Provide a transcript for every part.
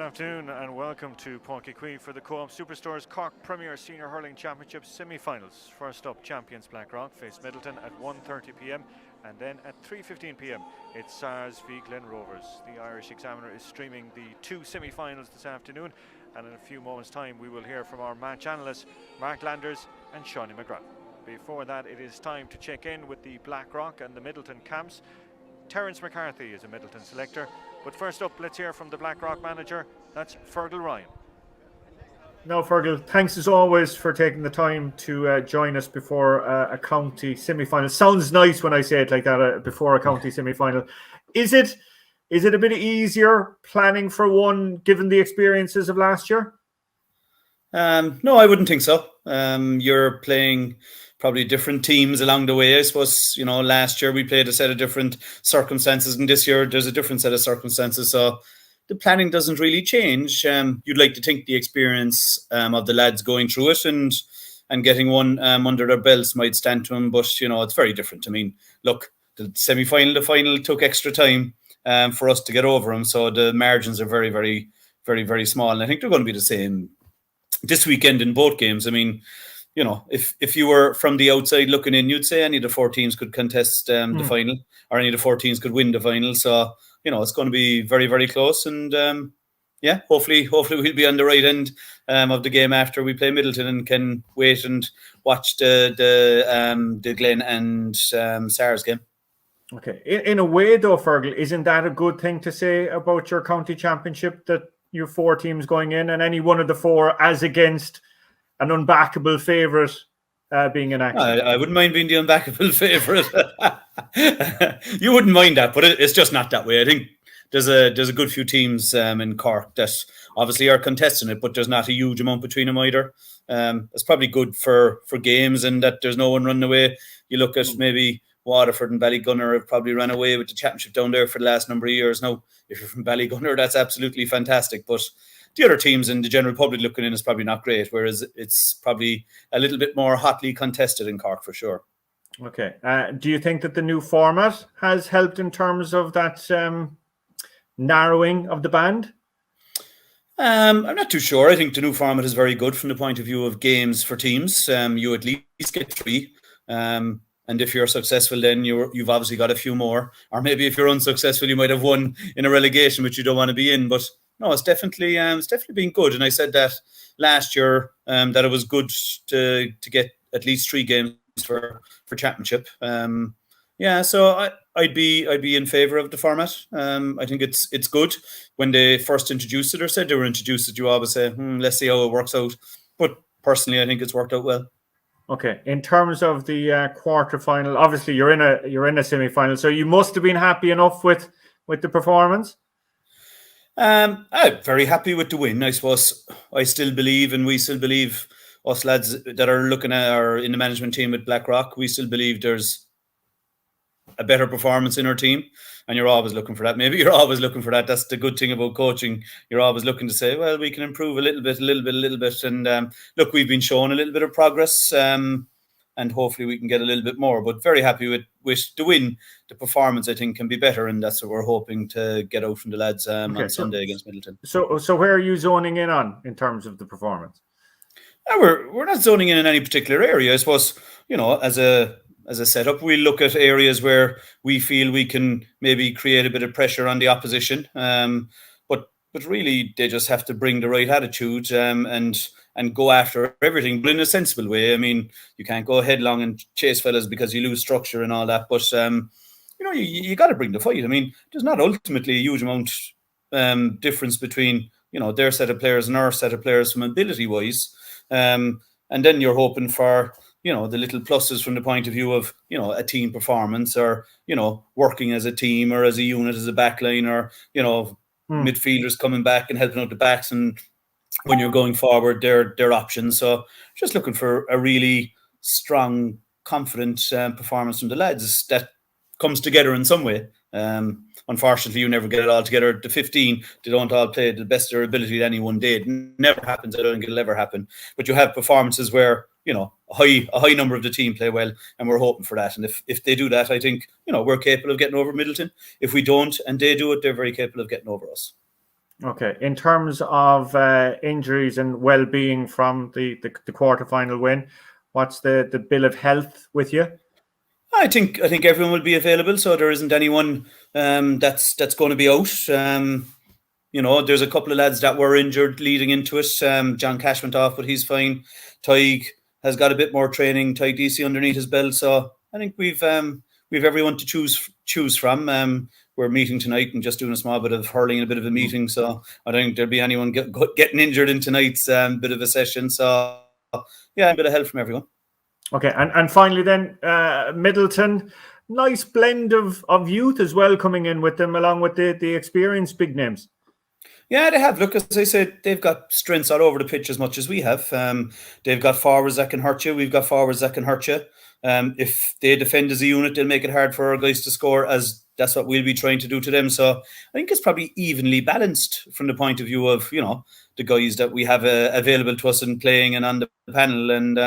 afternoon and welcome to Páirc Uí for the Co-op Superstores Cork Premier Senior Hurling Championship semi-finals. First up, champions Blackrock face Midleton at 1:30 p.m. and then at 3:15 p.m. it's SARS v Glen Rovers. The Irish Examiner is streaming the two semi-finals this afternoon, and in a few moments' time we will hear from our match analysts Mark Landers and Shawnee McGrath. Before that, it is time to check in with the Blackrock and the Midleton camps. Terence McCarthy is a Midleton selector, but first up, let's hear from the Blackrock manager. That's Fergal Ryan. No, Fergal, thanks as always for taking the time to join us before a county semi-final. Sounds nice when I say it like that, before a county semi-final. Is it a bit easier planning for one, given the experiences of last year? No, I wouldn't think so. You're playing probably different teams along the way. I suppose, last year we played a set of different circumstances, and this year there's a different set of circumstances. So the planning doesn't really change. You'd like to think the experience of the lads going through it and getting one under their belts might stand to them, but it's very different. I mean, look, the semi-final, the final took extra time for us to get over them, so the margins are very, very, very, very small, and I think they're going to be the same this weekend in both games. I mean, if you were from the outside looking in, you'd say any of the four teams could contest the final, or any of the four teams could win the final. So, it's going to be very, very close. And hopefully we'll be on the right end of the game after we play Midleton and can wait and watch the Glen and SARS game. Okay. In a way, though, Fergal, isn't that a good thing to say about your county championship, that you have four teams going in and any one of the four as against an unbackable favourite being in action? I wouldn't mind being the unbackable favourite. You wouldn't mind that, but it's just not that way. I think there's a good few teams in Cork that obviously are contesting it, but there's not a huge amount between them either. It's probably good for games, and that there's no one running away. You look at maybe Waterford and Ballygunner have probably run away with the championship down there for the last number of years. Now, if you're from Ballygunner, that's absolutely fantastic, but the other teams in the general public looking in is probably not great, whereas it's probably a little bit more hotly contested in Cork for sure. Okay. Do you think that the new format has helped in terms of that narrowing of the band? I'm not too sure. I think the new format is very good from the point of view of games for teams. You at least get three. And if you're successful, then you've obviously got a few more. Or maybe if you're unsuccessful, you might have one in a relegation, which you don't want to be in. But no, it's definitely been good. And I said that last year that it was good to get at least 3 games for championship. So I'd be in favour of the format. I think it's good. When they first introduced it, or said they were introduced it, you always say, let's see how it works out. But personally, I think it's worked out well. Okay. In terms of the quarter final, obviously you're in a semi-final, so you must have been happy enough with the performance. I'm very happy with the win. I suppose I still believe, and we still believe, us lads that are looking at or in the management team at Blackrock, we still believe there's a better performance in our team, and you're always looking for that. Maybe you're always looking for that. That's the good thing about coaching. You're always looking to say, well, we can improve a little bit. And look, we've been showing a little bit of progress, and hopefully we can get a little bit more. But very happy with the win. The performance, I think, can be better, and that's what we're hoping to get out from the lads on Sunday against Midleton. So where are you zoning in on in terms of the performance? We're not zoning in any particular area. I suppose, as a setup, we look at areas where we feel we can maybe create a bit of pressure on the opposition. But really, they just have to bring the right attitude and go after everything, but in a sensible way. I mean, you can't go headlong and chase fellas because you lose structure and all that. But you got to bring the fight. I mean, there's not ultimately a huge amount difference between their set of players and our set of players from ability wise. And then you're hoping for the little pluses from the point of view of a team performance, or working as a team or as a unit, as a backline, or midfielders coming back and helping out the backs, and when you're going forward, their options. So just looking for a really strong, confident performance from the lads that comes together in some way. Unfortunately, you never get it all together. The 15, they don't all play the best of their ability any one day. It never happens. I don't think it'll ever happen. But you have performances where a high number of the team play well, and we're hoping for that. And if they do that, I think we're capable of getting over Midleton. If we don't, and they do it, they're very capable of getting over us. Okay. In terms of injuries and well-being from the quarterfinal win, what's the bill of health with you? I think everyone will be available, so there isn't anyone that's going to be out. There's a couple of lads that were injured leading into it. John Cash went off, but he's fine. Tig has got a bit more training. Tig DC underneath his belt, so I think we've everyone to choose from. We're meeting tonight and just doing a small bit of hurling and a bit of a meeting, so I don't think there'll be anyone getting injured in tonight's bit of a session. So yeah, a bit of help from everyone. Okay, and finally then, Midleton, nice blend of youth as well coming in with them, along with the experienced big names. Yeah, they have. Look, as I said, they've got strengths all over the pitch as much as we have. They've got forwards that can hurt you. We've got forwards that can hurt you. If they defend as a unit, they'll make it hard for our guys to score, as that's what we'll be trying to do to them. So I think it's probably evenly balanced from the point of view of, the guys that we have available to us and playing and on the panel. And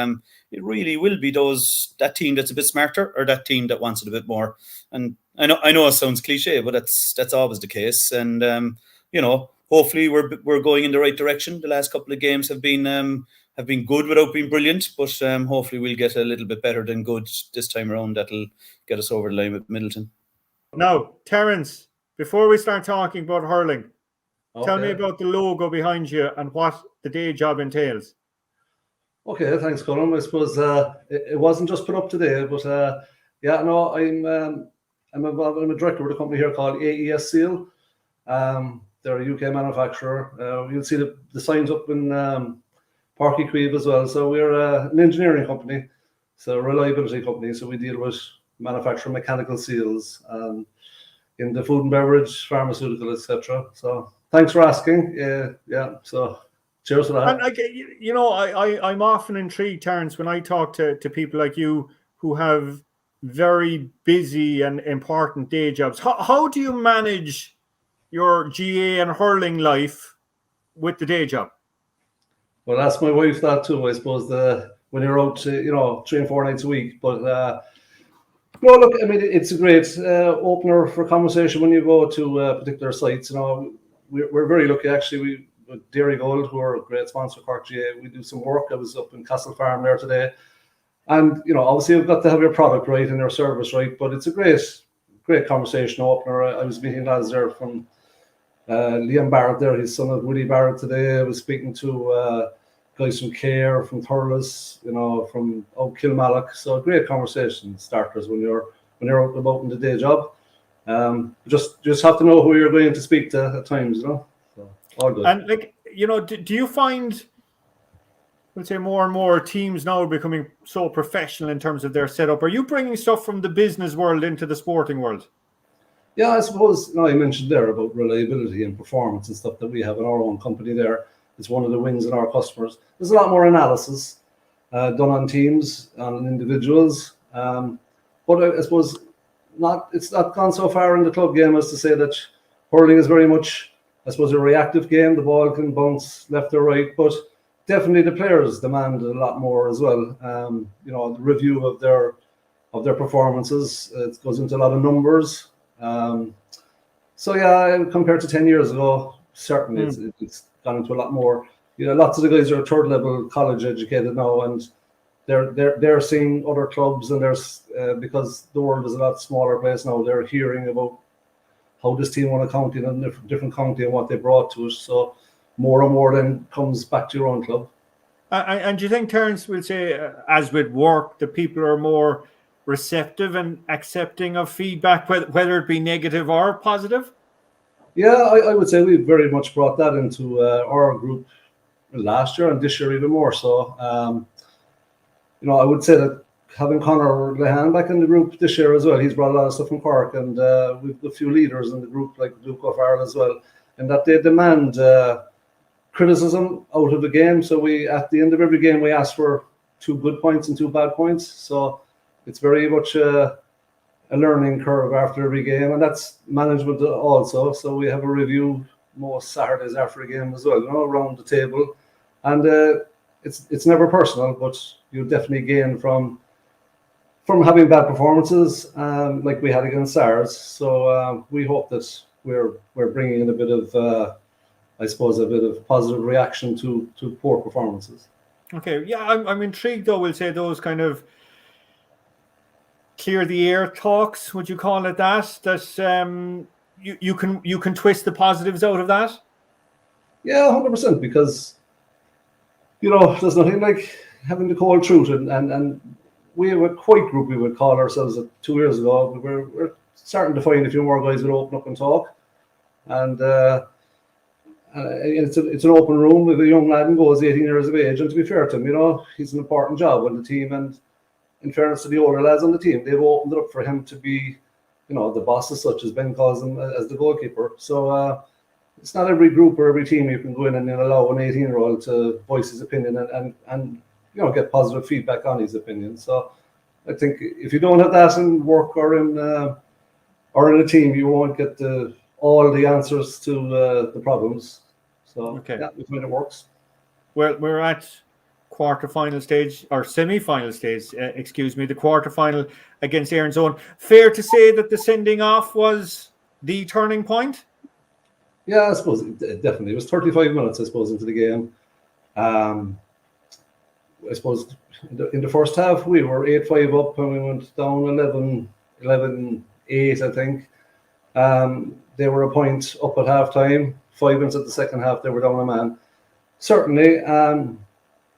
it really will be that team that's a bit smarter, or that team that wants it a bit more. And I know it sounds cliche, but that's always the case. And hopefully we're going in the right direction. The last couple of games have been good without being brilliant, but hopefully we'll get a little bit better than good this time around. That'll get us over the line with Midleton. Now, Terence, before we start talking about hurling, tell me about the logo behind you and what the day job entails. Okay, thanks, Colm. I suppose it wasn't just put up today, but I'm involved. I'm a director with a company here called AES Seal. They're a UK manufacturer. You'll see the signs up in Páirc Uí Chaoimh as well. So we're an engineering company, so a reliability company. So we deal with manufacturing mechanical seals in the food and beverage, pharmaceutical, etc. So thanks for asking. Yeah. So cheers for that. And I'm often intrigued, Terence, when I talk to people like you who have very busy and important day jobs. How do you manage your GA and hurling life with the day job? Well, that's my wife that too. I suppose when you're out, 3 and 4 nights a week. But no, look, I mean, it's a great opener for conversation when you go to particular sites. We're very lucky actually. With Dairy Gold, who are a great sponsor of Cork GA, we do some work. I was up in Castle Farm there today, and obviously you've got to have your product right and your service right. But it's a great conversation opener. I was meeting lads there from Liam Barrett there, his son of Woody Barrett today. I was speaking to guys from Care, from Thurles, from Kilmallock. So great conversation starters when you're out and about in the day job. Just have to know who you're going to speak to at times, So all good. And do you find, let's say, more and more teams now are becoming so professional in terms of their setup? Are you bringing stuff from the business world into the sporting world? Yeah, I suppose, I mentioned there about reliability and performance and stuff that we have in our own company there. It's one of the wins in our customers. There's a lot more analysis done on teams, on individuals. But I suppose it's not gone so far in the club game as to say that hurling is very much, I suppose, a reactive game. The ball can bounce left or right, but definitely the players demand a lot more as well. The review of their performances, it goes into a lot of numbers. So yeah, compared to 10 years ago, certainly it's gone into a lot more. Lots of the guys are third level college educated now, and they're seeing other clubs, and there's because the world is a lot smaller place now. They're hearing about how this team won a county and a different county and what they brought to it. So more and more then comes back to your own club. And do you think, Terence, will say, as with work, the people are more receptive and accepting of feedback, whether it be negative or positive? Yeah, I would say we've very much brought that into our group last year, and this year even more so. I would say that having Conor Lehan back in the group this year as well, he's brought a lot of stuff from Cork, and we've a few leaders in the group like Luke O'Farrell as well, and that they demand criticism out of the game. So we, at the end of every game, we ask for 2 good points and 2 bad points. So it's very much a learning curve after every game, and that's management also. So we have a review most Saturdays after a game as well, around the table, and it's never personal, but you definitely gain from having bad performances, like we had against SARS. So we hope that we're bringing in a bit of I suppose, a bit of positive reaction to poor performances. Okay, yeah, I'm intrigued though. We'll say those kind of clear the air talks. Would you call it that? That you can twist the positives out of that. Yeah, 100%. Because there's nothing like having the cold truth, and we have a quiet group. We would call ourselves 2 years ago. We're starting to find a few more guys will open up and talk, and it's an open room with a young lad who goes 18 years of age. And to be fair to him, he's an important job on the team. And in fairness to the older lads on the team, they've opened it up for him to be, the boss as such, as Ben calls him, as the goalkeeper. So it's not every group or every team you can go in and allow an 18-year-old to voice his opinion and get positive feedback on his opinion. So I think if you don't have that in work or in a team, you won't get all the answers to the problems. So yeah, we find it works. Well, we're at quarter-final stage, or semi-final stage, the quarter-final against Erin's Own. Fair to say that the sending off was the turning point? Yeah, I suppose it definitely. It was 35 minutes, I suppose, into the game. I suppose in the first half, we were 8-5 up and we went down 11-8, I think. They were a point up at half-time. 5 minutes at the second half, they were down a man. Certainly,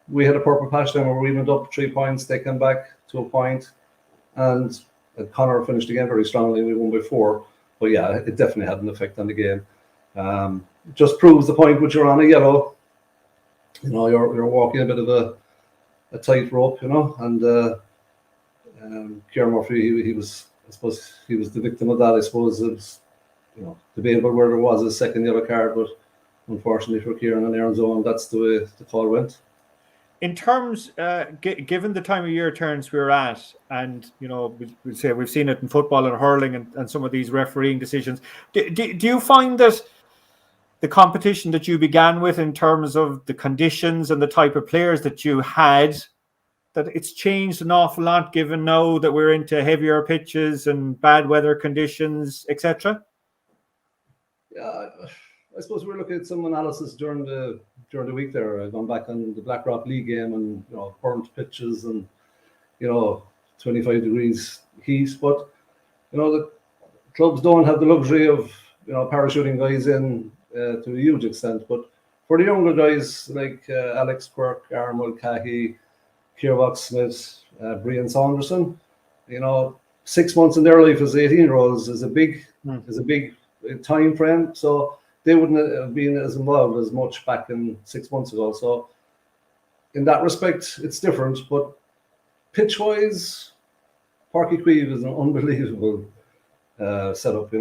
we had a purple patch then where we went up 3 points. They came back to a point, and Connor finished again very strongly. We won by 4. But yeah, it definitely had an effect on the game. Just proves the point which you're on a yellow. You're walking a bit of a tight rope, and Kieran Murphy, he was the victim of that. I suppose it was, debatable where there was a second yellow card, but unfortunately for Kieran and Erin's Own, that's the way the call went. In terms, given the time of year turns we're at, and we'll say we've seen it in football and hurling and some of these refereeing decisions, do you find that the competition that you began with in terms of the conditions and the type of players that you had, that it's changed an awful lot given now that we're into heavier pitches and bad weather conditions, etc.? Yeah, I suppose we're looking at some analysis during the week there. I've gone back on the Blackrock League game and burnt pitches and 25 degrees heat. But the clubs don't have the luxury of parachuting guys in to a huge extent. But for the younger guys like Alex Quirk, Arnold Cahy, Kierbach Smith, Brian Saunderson, 6 months in their life as 18-year-olds is a big time frame. So they wouldn't have been as involved as much back in 6 months ago. So in that respect, it's different. But pitch-wise, Páirc Uí Chaoimh is an unbelievable setup.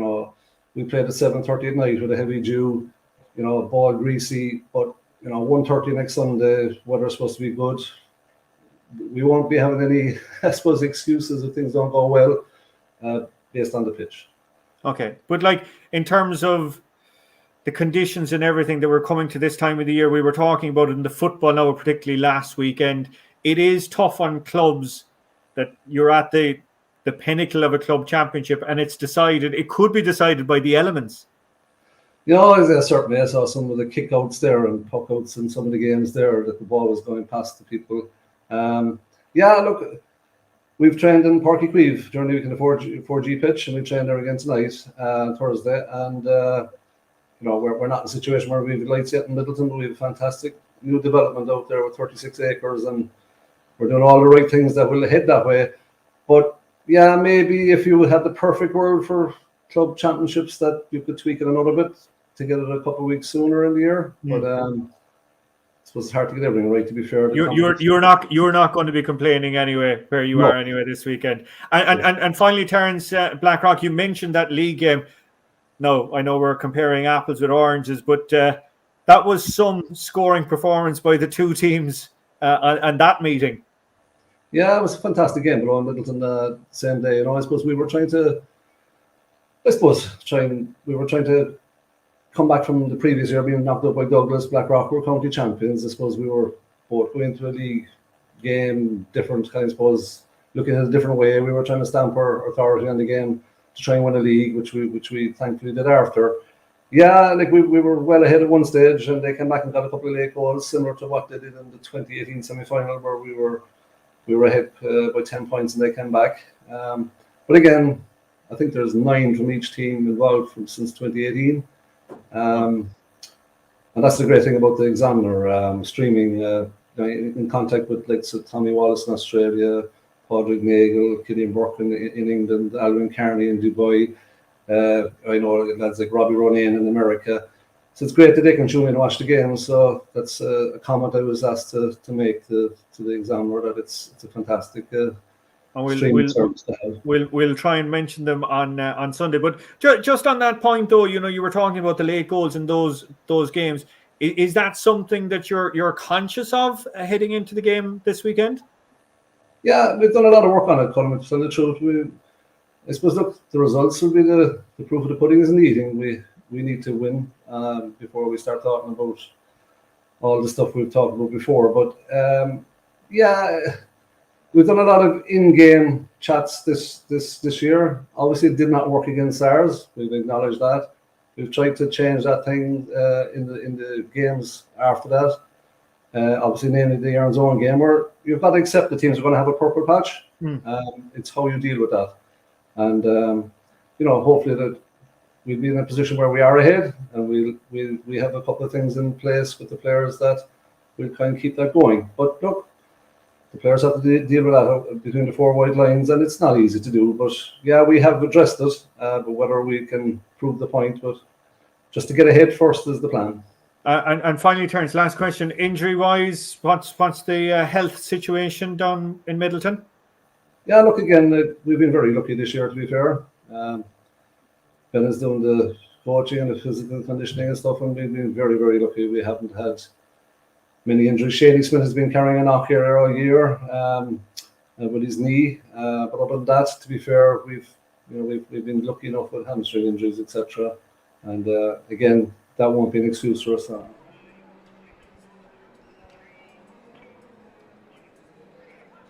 We played at 7:30 at night with a heavy dew, ball greasy. But 1:30 next Sunday, weather's supposed to be good. We won't be having any, I suppose, excuses if things don't go well based on the pitch. Okay, but in terms of the conditions and everything that we're coming to this time of the year, we were talking about it in the football now, particularly last weekend. It is tough on clubs that you're at the pinnacle of a club championship, and it could be decided by the elements. Certainly. I saw some of the kick-outs there and puck-outs in some of the games there that the ball was going past the people. Look, we've trained in Páirc Uí Chaoimh during the week in the 4G pitch, and we trained there again tonight, Thursday, and we're not in a situation where we have lights yet in Midleton, but we have a fantastic new development out there with 36 acres, and we're doing all the right things that will head that way. But yeah, maybe if you had the perfect world for club championships, that you could tweak it another bit to get it a couple of weeks sooner in the year. But I suppose it's hard to get everything right, to be fair. You're not going to be complaining anyway where you are anyway this weekend. And finally, Terence, Blackrock, you mentioned that league game. No, I know we're comparing apples with oranges, but that was some scoring performance by the two teams on that meeting. Yeah, it was a fantastic game, but on Midleton the same day. I suppose we were trying to come back from the previous year being knocked out by Douglas. Blackrock were county champions. I suppose we were both going to a league game different, I suppose, looking at a different way. We were trying to stamp our authority on the game to try and win a league, which we thankfully did after. Yeah, like we were well ahead at one stage, and they came back and got a couple of late goals, similar to what they did in the 2018 semi-final, where we were ahead by 10 points, and they came back. But again, I think there's 9 from each team involved since 2018, and that's the great thing about the Examiner streaming. In contact with like Tommy Wallace in Australia, Padraig Nagel, Killian Burke in England, Alvin Carney in Dubai. I know lads like Robbie Ronan in America. So it's great that they can tune in and watch the game. So that's a comment I was asked to make to the Examiner, that it's a fantastic streaming service to have. We'll try and mention them on Sunday. But just on that point, though, you were talking about the late goals in those games. Is that something that you're conscious of heading into the game this weekend? Yeah, we've done a lot of work on it, Colm. To tell the truth, I suppose, look, the results will be the proof of the pudding is in the eating. We need to win before we start talking about all the stuff we've talked about before. But yeah, we've done a lot of in-game chats this year. Obviously, it did not work against ours. We've acknowledged that. We've tried to change that thing in the games after that. Obviously, namely the Aaron's own game, where you've got to accept the teams are going to have a purple patch. It's how you deal with that. And hopefully that we'll be in a position where we are ahead, and we have a couple of things in place with the players that will kind of keep that going. But look, the players have to deal with that between the 4 wide lines, and it's not easy to do. But yeah, we have addressed it. But whether we can prove the point, but just to get ahead first is the plan. And finally, Terence, last question: injury-wise, what's the health situation down in Midleton? Yeah, look, again, we've been very lucky this year, to be fair. Ben is doing the coaching and the physical conditioning and stuff, and we've been very, very lucky. We haven't had many injuries. Shane Smith has been carrying a knock here all year with his knee. But other than that, to be fair, we've been lucky enough with hamstring injuries, etc. And again, that won't be an excuse for us.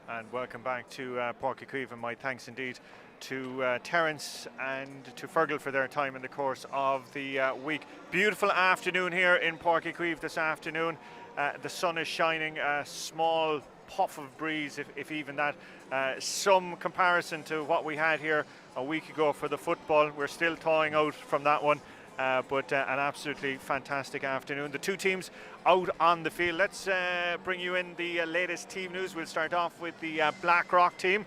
And welcome back to Páirc Uí Chaoimh, and my thanks indeed to Terence and to Fergal for their time in the course of the week. Beautiful afternoon here in Páirc Uí Chaoimh this afternoon. The sun is shining, a small puff of breeze, if even that. Some comparison to what we had here a week ago for the football. We're still thawing out from that one. But an absolutely fantastic afternoon. The 2 teams out on the field. Let's bring you in the latest team news. We'll start off with the Blackrock team,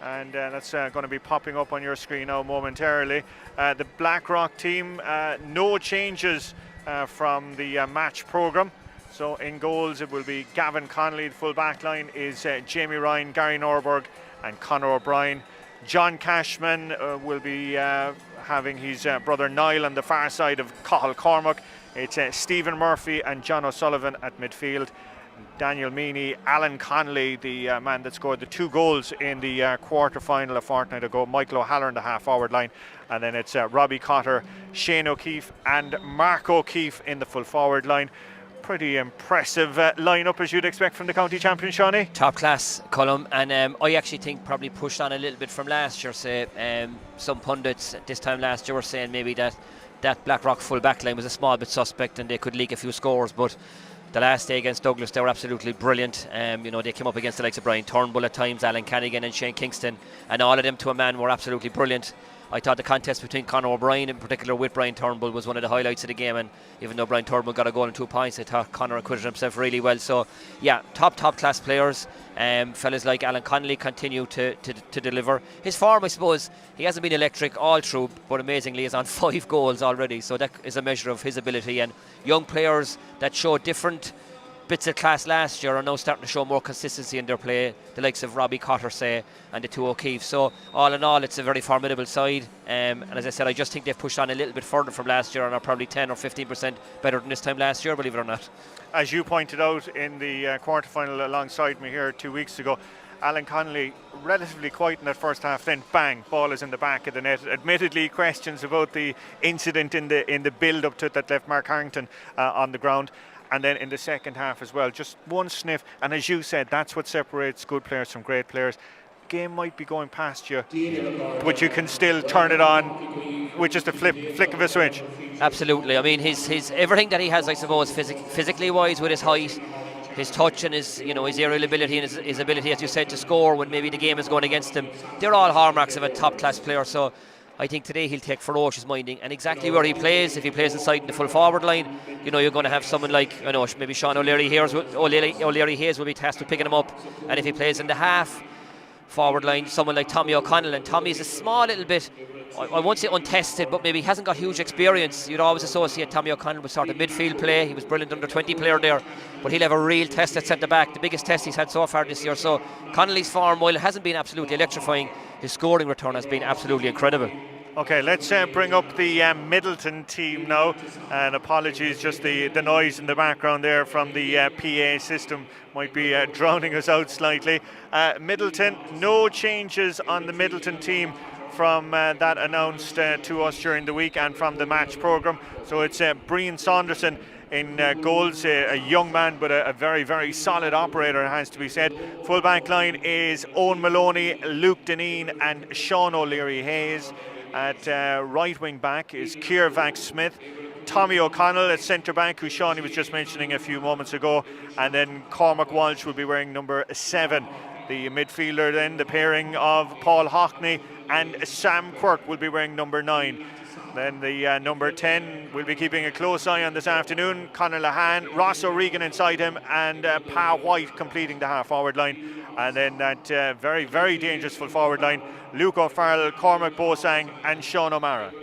and that's going to be popping up on your screen now momentarily. The Blackrock team, no changes from the match programme. So in goals it will be Gavin Connolly. The full back line is Jamie Ryan, Gary Norberg and Conor O'Brien. John Cashman will be having his brother Niall on the far side of Cathal Cormac. It's Stephen Murphy and John O'Sullivan at midfield. Daniel Meany, Alan Connolly, the man that scored the 2 goals in the quarter-final a fortnight ago, Michael O'Halloran, the half-forward line, and then it's Robbie Cotter, Shane O'Keefe and Mark O'Keefe in the full-forward line. Pretty impressive lineup, as you'd expect from the county champion, Shawnee. Top class, Colm, and I actually think probably pushed on a little bit from last year. Say some pundits this time last year were saying maybe that Blackrock full back line was a small bit suspect and they could leak a few scores, but the last day against Douglas they were absolutely brilliant. They came up against the likes of Brian Turnbull at times, Alan Canigan and Shane Kingston, and all of them to a man were absolutely brilliant. I thought the contest between Conor O'Brien, in particular with Brian Turnbull, was one of the highlights of the game, and even though Brian Turnbull got a goal and 2 points, I thought Conor acquitted himself really well. So yeah, top class players. Fellas like Alan Connolly continue to deliver. His form, I suppose, he hasn't been electric all through, but amazingly is on 5 goals already, so that is a measure of his ability. And young players that show different bits of class last year are now starting to show more consistency in their play, the likes of Robbie Cotter, say, and the 2 O'Keefe. So all in all, it's a very formidable side, and as I said, I just think they've pushed on a little bit further from last year and are probably 10 or 15% better than this time last year, believe it or not. As you pointed out in the quarter-final alongside me here 2 weeks ago, Alan Connolly relatively quiet in that first half, then bang, ball is in the back of the net. Admittedly, questions about the incident in the build-up to it that left Mark Harrington on the ground. And then in the second half as well, just one sniff. And as you said, that's what separates good players from great players. game might be going past you, but you can still turn it on with just a flick of a switch. Absolutely. I mean, his everything that he has, I suppose, physically wise, with his height, his touch, and his his aerial ability, and his ability, as you said, to score when maybe the game is going against him. They're all hallmarks of a top class player. So I think today he'll take ferocious minding, and exactly where he plays. If he plays inside in the full forward line, you're going to have someone like maybe Sean O'Leary Hayes will be tasked with picking him up, and if he plays in the half forward line, someone like Tommy O'Connor, and Tommy's a small little bit, I won't say untested, but maybe he hasn't got huge experience. You'd always associate Tommy O'Connor with sort of midfield play. He was brilliant under 20 player there, but he'll have a real test at centre back, the biggest test he's had so far this year. So Connolly's form, while it hasn't been absolutely electrifying, his scoring return has been absolutely incredible. Okay, let's bring up the Midleton team now, and apologies, just the noise in the background there from the PA system might be drowning us out slightly. Midleton, no changes on the Midleton team from that announced to us during the week and from the match programme. So it's Brian Saunderson in goals, a young man but a very, very solid operator, it has to be said. Full back line is Owen Maloney, Luke Deneen and Sean O'Leary Hayes. At right wing back is Keir Vack-Smith, Tommy O'Connell at centre back, who Shawnee was just mentioning a few moments ago, and then Cormac Walsh will be wearing number 7. The midfielder then, the pairing of Paul Hockney and Sam Quirk will be wearing number 9. Then the number 10 will be keeping a close eye on this afternoon, Conor Lahan, Ross O'Regan inside him, and Pa White completing the half forward line. And then that very, very dangerous full forward line, Luke O'Farrell, Cormac Bosang and Sean O'Mara.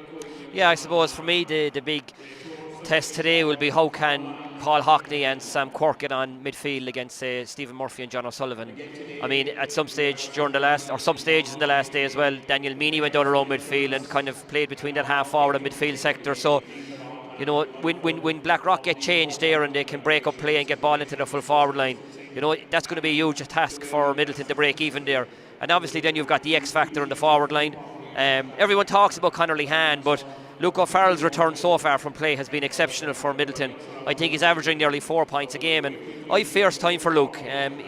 Yeah, I suppose for me the big test today will be how can Paul Hockney and Sam Quirk get on midfield against Stephen Murphy and John O'Sullivan. I mean, at some stage some stages in the last day as well, Daniel Meany went down around midfield and kind of played between that half forward and midfield sector. So, when Blackrock get changed there and they can break up play and get ball into the full forward line, that's going to be a huge task for Midleton to break even there. And obviously then you've got the X factor on the forward line. Everyone talks about Conor Lahan, but Luke O'Farrell's return so far from play has been exceptional for Midleton. I think he's averaging nearly 4 points a game, and I first time for Luke.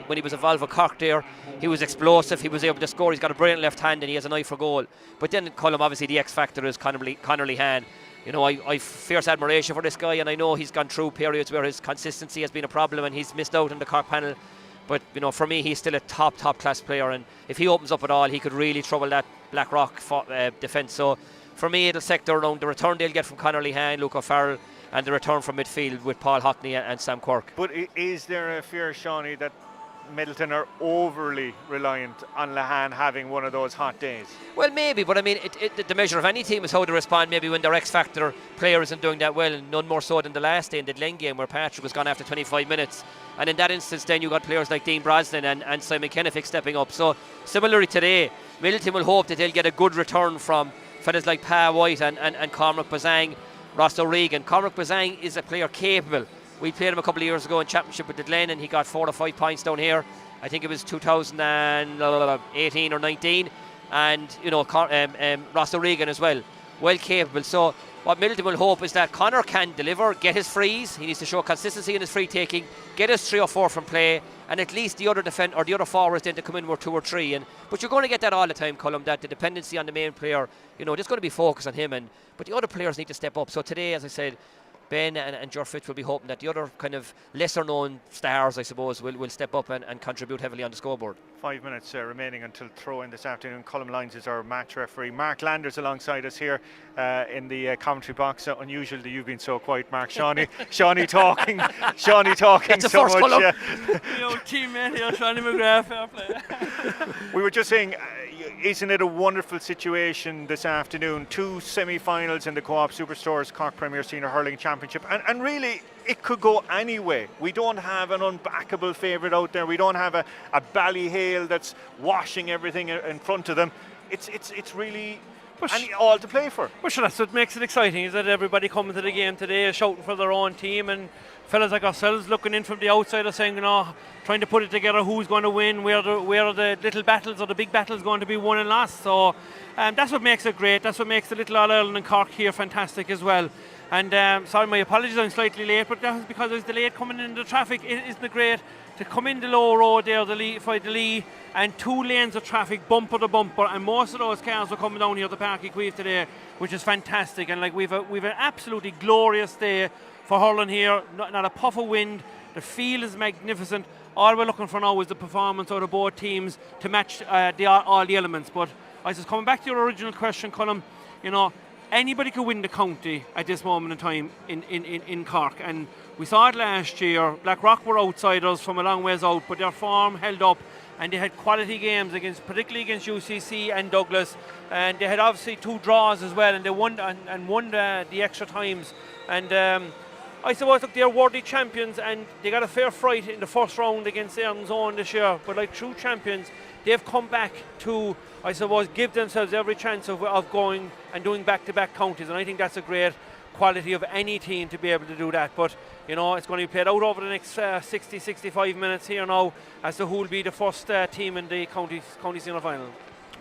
When he was involved with Cork there, he was explosive, he was able to score, he's got a brilliant left hand and he has an eye for goal. But then Colm, obviously the X factor is Conor Lahan. I fierce admiration for this guy, and I know he's gone through periods where his consistency has been a problem and he's missed out on the Cork panel. But for me, he's still a top class player, and if he opens up at all, he could really trouble that Blackrock defence. So for me, it'll sector around the return they'll get from Conor Lahan, Luke O'Farrell, and the return from midfield with Paul Hockney and Sam Quirk. But is there a fear, Shawnee, that Midleton are overly reliant on Lahan having one of those hot days? Well, maybe, but I mean, the measure of any team is how they respond maybe when their X-factor player isn't doing that well, and none more so than the last day in the Glen game where Patrick was gone after 25 minutes. And in that instance, then you got players like Dean Brosnan and Simon Kennefick stepping up. So, similarly today, Midleton will hope that they'll get a good return from fellas like Pa White and Cormac Bosang, Ross O'Regan. Cormac Bosang is a player capable. We played him a couple of years ago in championship with the Glen, and he got 4 or 5 points down here. I think it was 2018 or 19, and Ross O'Regan as well, well capable. So what Midleton will hope is that Conor can deliver, get his frees. He needs to show consistency in his free taking, get his 3 or 4 from play, and at least the other the other forwards then to come in with 2 or 3. But you're going to get that all the time, Colm, that the dependency on the main player, there's going to be focus on him, but the other players need to step up. So today, as I said, Ben and Geoff Fitz will be hoping that the other kind of lesser known stars, I suppose, will step up and contribute heavily on the scoreboard. 5 minutes remaining until throw-in this afternoon. Colm Lyons is our match referee. Mark Landers alongside us here in the commentary box. Unusual that you've been so quiet, Mark. Shawnee talking That's so first, much. The old teammate here, Shawnee McGrath, fair play. We were just saying, isn't it a wonderful situation this afternoon? 2 semi-finals in the Co-op Superstores Cork Premier Senior Hurling Championship, and really it could go any way. We don't have an unbackable favourite out there. We don't have a Ballyhale that's washing everything in front of them. It's really all to play for. Well, sure, that's what makes it exciting, is that everybody coming to the game today is shouting for their own team, and fellas like ourselves looking in from the outside are saying, trying to put it together, who's going to win, where are the little battles or the big battles going to be won and lost. So that's what makes it great. That's what makes the little All-Ireland and Cork here fantastic as well. And sorry, my apologies, I'm slightly late, but that was because I was delayed coming in the traffic. Isn't it great to come in the low road there, fight the lead, and 2 lanes of traffic, bumper to bumper, and most of those cars are coming down here to Páirc Uí Chaoimh today, which is fantastic. And like we've an absolutely glorious day for hurling here. Not a puff of wind. The field is magnificent. All we're looking for now is the performance out of both teams to match all the elements. But I was coming back to your original question, Colm. You know, anybody could win the county at this moment in time in Cork, and we saw it last year. Blackrock were outsiders from a long ways out, but their form held up, and they had quality games particularly against UCC and Douglas, and they had obviously 2 draws as well, and they won the extra times. And I suppose, look, they're worthy champions, and they got a fair fright in the first round against Ern's Own this year. But like true champions, they've come back to, I suppose, give themselves every chance of going and doing back-to-back counties, and I think that's a great quality of any team to be able to do that. But you know, it's going to be played out over the next 60-65 minutes here now as to who will be the first team in the county senior final.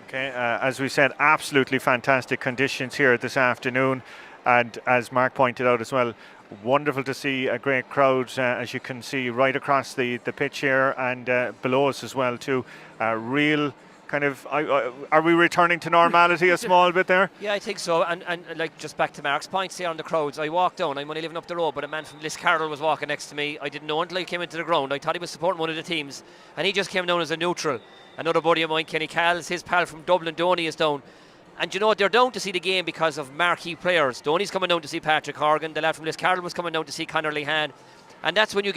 Okay, as we said, absolutely fantastic conditions here this afternoon, and as Mark pointed out as well, wonderful to see a great crowd, as you can see right across the pitch here, and below us as well too. Real kind of, are we returning to normality a small bit there? Yeah, I think so. And like, just back to Mark's points here on the crowds, I walked down, I'm only living up the road, but a man from Liscarroll was walking next to me. I didn't know until I came into the ground. I thought he was supporting one of the teams, and he just came down as a neutral. Another buddy of mine, Kenny Calls, his pal from Dublin, Donny, is down. And you know, they're down to see the game because of marquee players. Donny's coming down to see Patrick Horgan. The lad from Liscarroll was coming down to see Conor Lehan. And that's when you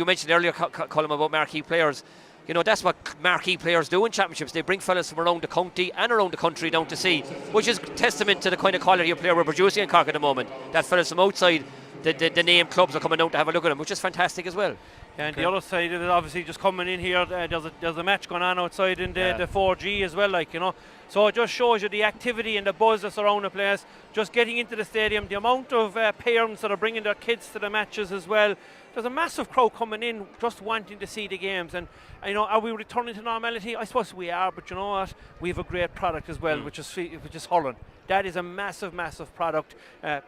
mentioned earlier, Colm, about marquee players. You know, that's what marquee players do in championships. They bring fellas from around the county and around the country down to see, which is testament to the kind of quality of player we're producing in Cork at the moment. That fellas from outside the name clubs are coming down to have a look at them, which is fantastic as well. And the other side is obviously just coming in here. There's a match going on outside in the 4G as well, like, you know. So it just shows you the activity and the buzz that's around the place. Just getting into the stadium, the amount of parents that are bringing their kids to the matches as well. There's a massive crowd coming in, just wanting to see the games. And you know, are we returning to normality? I suppose we are, but you know what? We have a great product as well, which is hurling. That is a massive, massive product.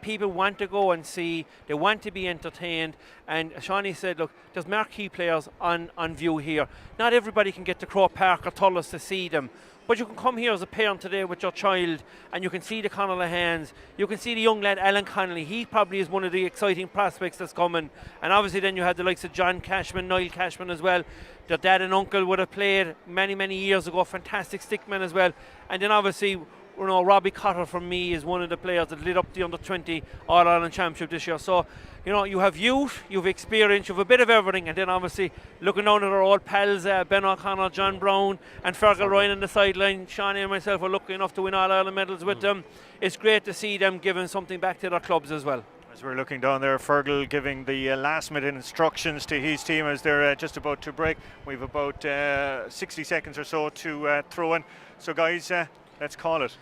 People want to go and see. They want to be entertained. And Shawnee said, look, there's marquee players on view here. Not everybody can get to Croke Park or Thurles to see them. But you can come here as a parent today with your child, and you can see the Conor Lehans. You can see the young lad, Alan Connolly. He probably is one of the exciting prospects that's coming. And obviously then you have the likes of John Cashman, Niall Cashman as well. Their dad and uncle would have played many, many years ago. Fantastic stickmen as well. And then obviously, you know, Robbie Cotter from me is one of the players that lit up the under-20 All-Ireland Championship this year. So, you know, you have youth, you have experience, you have a bit of everything. And then obviously looking down at our old pals, Ben O'Connor, John Brown and Fergal Ryan on the sideline. Shawnee and myself are lucky enough to win All-Ireland medals with them. It's great to see them giving something back to their clubs as well. As we're looking down there, Fergal giving the last minute instructions to his team as they're just about to break. We've about 60 seconds or so to throw in. So guys, let's call it.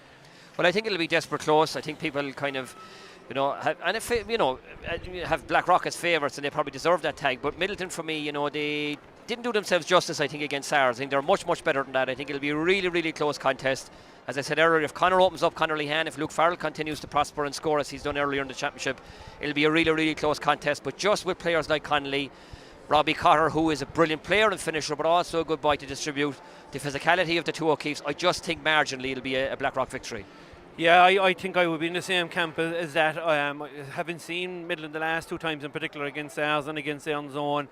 Well, I think it'll be desperate close. I think people kind of, you know, have Blackrock as favourites, and they probably deserve that tag. But Midleton, for me, you know, they didn't do themselves justice, I think, against SARS. I think they're much, much better than that. I think it'll be a really, really close contest. As I said earlier, if Conor opens up Conor Lehan, if Luke Farrell continues to prosper and score as he's done earlier in the championship, it'll be a really, really close contest. But just with players like Connolly, Robbie Cotter, who is a brilliant player and finisher, but also a good boy to distribute, the physicality of the two O'Keefes, I just think marginally it'll be a Blackrock victory. Yeah, I think I would be in the same camp as that. Having seen Midleton the last 2 times in particular against ours and against Ern's Own,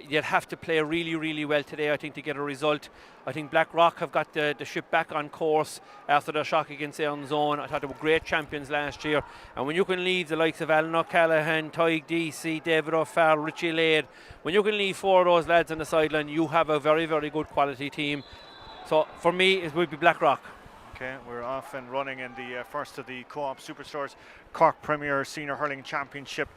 you'd have to play really, really well today, I think, to get a result. I think Blackrock have got the ship back on course after their shock against Ern's Own. I thought they were great champions last year. And when you can leave the likes of Alan O'Callaghan, Tyg DC, David O'Farrell, Richie Lade, when you can leave 4 of those lads on the sideline, you have a very, very good quality team. So for me, it would be Blackrock. Okay, we're off and running in the first of the Co-op Superstores Cork Premier Senior Hurling Championship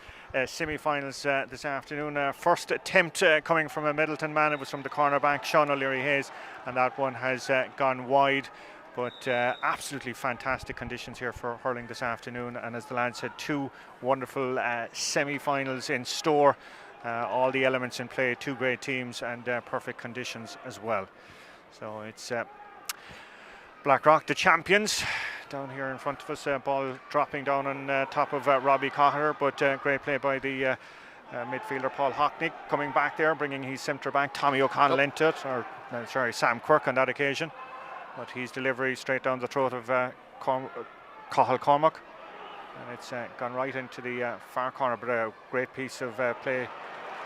semi-finals this afternoon. First attempt coming from a Midleton man. It was from the cornerback Sean O'Leary-Hayes, and that one has gone wide. But absolutely fantastic conditions here for hurling this afternoon. And as the lads said, 2 wonderful semi-finals in store. All the elements in play, 2 great teams and perfect conditions as well. So it's Blackrock, the champions, down here in front of us. Ball dropping down on top of Robbie Cotter, but great play by the midfielder Paul Hockney coming back there, bringing his centre back Tommy O'Connor into it, or Sam Quirk on that occasion. But his delivery straight down the throat of Cathal Cormac, and it's gone right into the far corner. But a great piece of play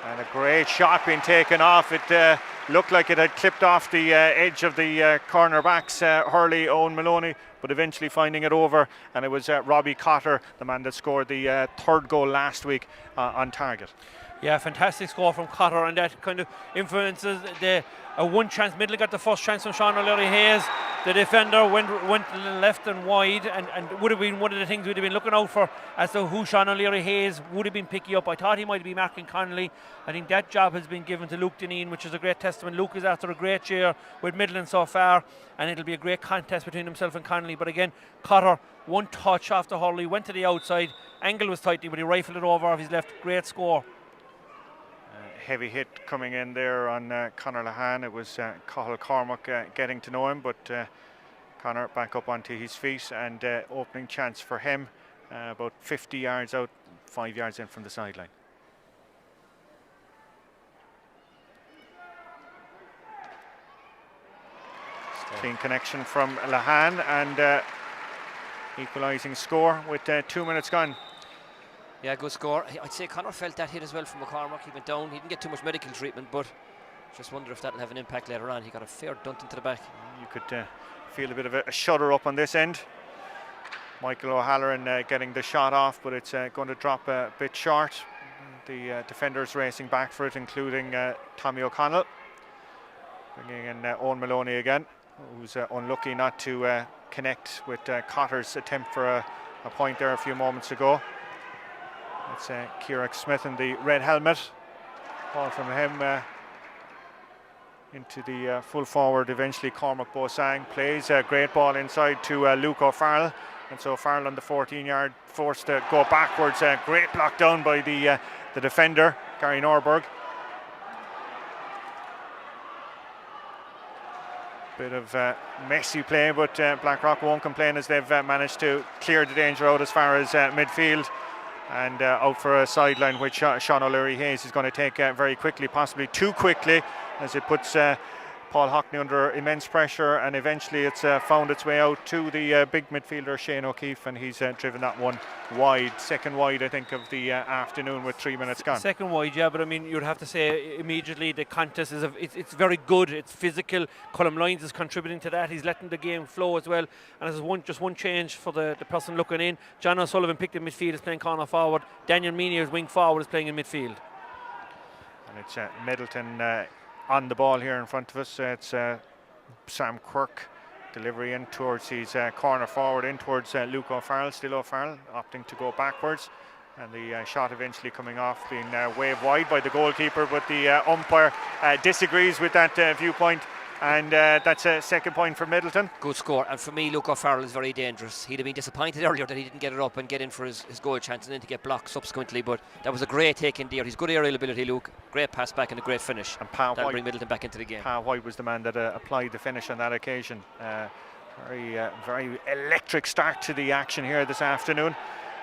and a great shot being taken off. It looked like it had clipped off the edge of the cornerbacks, Hurley, Owen Maloney, but eventually finding it over, and it was Robbie Cotter, the man that scored the third goal last week on target. Yeah, fantastic score from Cotter, and that kind of influences the one chance. Midleton got the first chance from Sean O'Leary Hayes. The defender went left and wide, and would have been one of the things we'd have been looking out for as to who Sean O'Leary Hayes would have been picking up. I thought he might be marking Connolly. I think that job has been given to Luke Dineen, which is a great testament. Luke is after a great year with Midleton so far, and it'll be a great contest between himself and Connolly. But again, Cotter, one touch after Hurley, went to the outside. Angle was tight, but he rifled it over off his left. Great score. Heavy hit coming in there on Conor Lahan. It was Cathal Cormac getting to know him, but Conor back up onto his feet, and opening chance for him about 50 yards out, 5 yards in from the sideline. Clean connection from Lahan, and equalising score with 2 minutes gone. Yeah, good score. I'd say Conor felt that hit as well from McCormack. He went down. He didn't get too much medical treatment, but just wonder if that'll have an impact later on. He got a fair dunt into the back. You could feel a bit of a shudder up on this end. Michael O'Halloran getting the shot off, but it's going to drop a bit short. The defenders racing back for it, including Tommy O'Connell. Bringing in Owen Maloney again, who's unlucky not to connect with Cotter's attempt for a point there a few moments ago. It's Kieran Smith in the red helmet. Ball from him into the full forward. Eventually Cormac Bosang plays a great ball inside to Luke O'Farrell, and so O'Farrell on the 14-yard forced to go backwards. Great block down by the defender Gary Norberg. Bit of messy play, but Blackrock won't complain as they've managed to clear the danger out as far as midfield. And out for a sideline, which Sean O'Leary Hayes is going to take very quickly, possibly too quickly, as it puts Paul Hockney under immense pressure, and eventually it's found its way out to the big midfielder Shane O'Keefe, and he's driven that one wide. Second wide, I think, of the afternoon with 3 minutes gone. Second wide, yeah, but I mean, you'd have to say immediately the contest is it's very good. It's physical. Colm Lyons is contributing to that. He's letting the game flow as well. And there's just one change for the person looking in. John O'Sullivan picked in midfield, is playing corner forward. Daniel Meany, wing forward, is playing in midfield. And it's Midleton on the ball here in front of us. It's Sam Quirk, delivery in towards his corner forward, in towards Luke O'Farrell. Still O'Farrell opting to go backwards, and the shot eventually coming off, being waved wide by the goalkeeper, but the umpire disagrees with that viewpoint, and that's a second point for Midleton. Good score, and for me, Luke O'Farrell is very dangerous. He'd have been disappointed earlier that he didn't get it up and get in for his goal chance, and then to get blocked subsequently, but that was a great take in there. He's good aerial ability, Luke. Great pass back and a great finish. And that'll bring Midleton back into the game. Pa White was the man that applied the finish on that occasion. Very electric start to the action here this afternoon.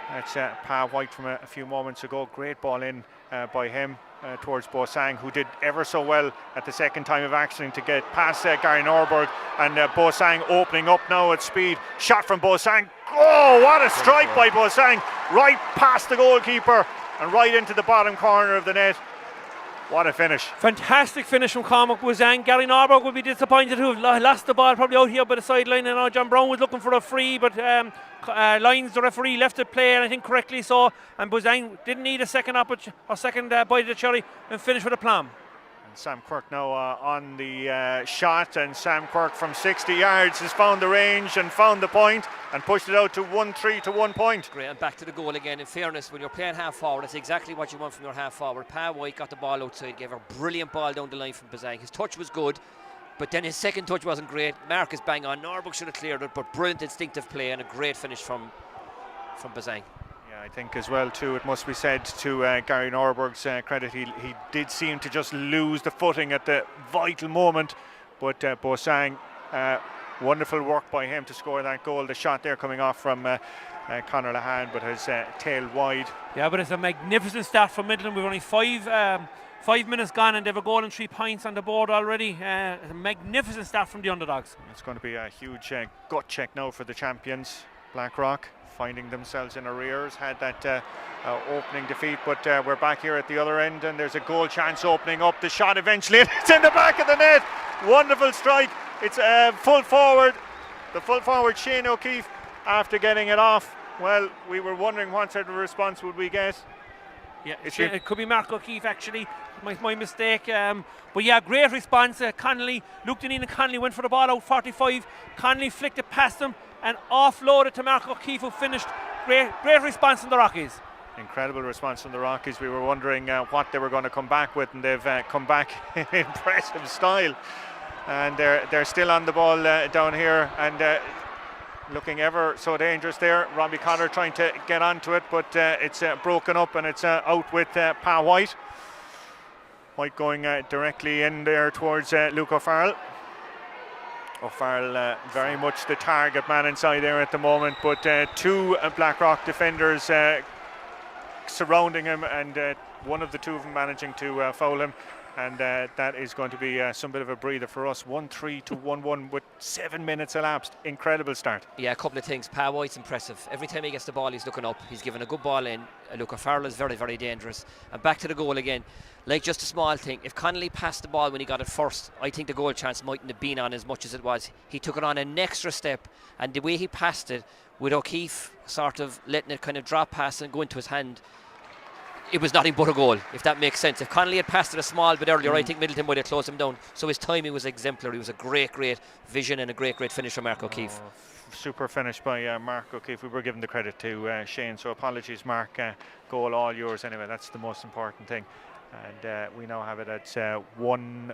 That's Pa White from a few moments ago. Great ball in by him towards Bosang, who did ever so well at the second time of action to get past Gary Norberg, and Bosang opening up now at speed. Shot from Bosang. Oh, what a strike by Bosang! Right past the goalkeeper and right into the bottom corner of the net. What a finish. Fantastic finish from Cormac Bosang. Gary Norberg would be disappointed to have lost the ball probably out here by the sideline. I know John Brown was looking for a free, but Lyons, the referee, left it play, and I think correctly so. And Bosang didn't need a second bite of the cherry and finished with a plum. And Sam Quirk now on the shot, and Sam Quirk from 60 yards has found the range and found the point and pushed it out to 1-3 to 1 point. Great, and back to the goal again. In fairness, when you're playing half forward, that's exactly what you want from your half forward. Pa White got the ball outside, gave a brilliant ball down the line from Bosang. His touch was good, but then his second touch wasn't great. Mark is bang on. Norberg should have cleared it, but brilliant instinctive play and a great finish from Bosang. Yeah, I think as well too, it must be said to Gary Norberg's credit, he did seem to just lose the footing at the vital moment, but Bosang wonderful work by him to score that goal. The shot there coming off from Conor Lahan, but has tailed wide. Yeah, but it's a magnificent start from Midleton. We've only 5 minutes gone and they have a goal and 3 points on the board already. A magnificent start from the underdogs. It's going to be a huge gut check now for the champions, Blackrock, finding themselves in arrears. Had that opening defeat, but we're back here at the other end and there's a goal chance opening up. The shot eventually, and it's in the back of the net. Wonderful strike. It's full forward. The full forward Shane O'Keefe, after getting it off. Well, we were wondering what sort of response would we get. Yeah, it could be Mark O'Keefe actually. My mistake. But yeah, great response. Connolly looked in and Connolly went for the ball out 45. Connolly flicked it past him and offloaded to Mark O'Keefe, who finished. Great response from the Rockies. Incredible response from the Rockies. We were wondering what they were going to come back with, and they've come back in impressive style. And they're still on the ball down here and looking ever so dangerous there. Robbie Cotter trying to get onto it, but it's broken up and it's out with Pa White. White going directly in there towards Luke O'Farrell. O'Farrell very much the target man inside there at the moment, but 2 Blackrock defenders surrounding him, and one of the 2 of them managing to foul him. And that is going to be some bit of a breather for us. 1-3 to 1-1 with 7 minutes elapsed. Incredible start. Yeah, a couple of things. Pa White's impressive. Every time he gets the ball, he's looking up. He's given a good ball in. Luke O'Farrell is very, very dangerous. And back to the goal again. Like, just a small thing. If Connolly passed the ball when he got it first, I think the goal chance mightn't have been on as much as it was. He took it on an extra step, and the way he passed it, with O'Keefe sort of letting it kind of drop past and go into his hand, it was nothing but a goal, if that makes sense. If Connolly had passed it a small bit earlier, I think Midleton would have closed him down. So his timing was exemplary. It was a great vision and a great finish from Mark O'Keefe. Super finish by Mark O'Keefe. We were giving the credit to Shane, so apologies, Mark. Goal all yours anyway. That's the most important thing. And we now have it at 1-1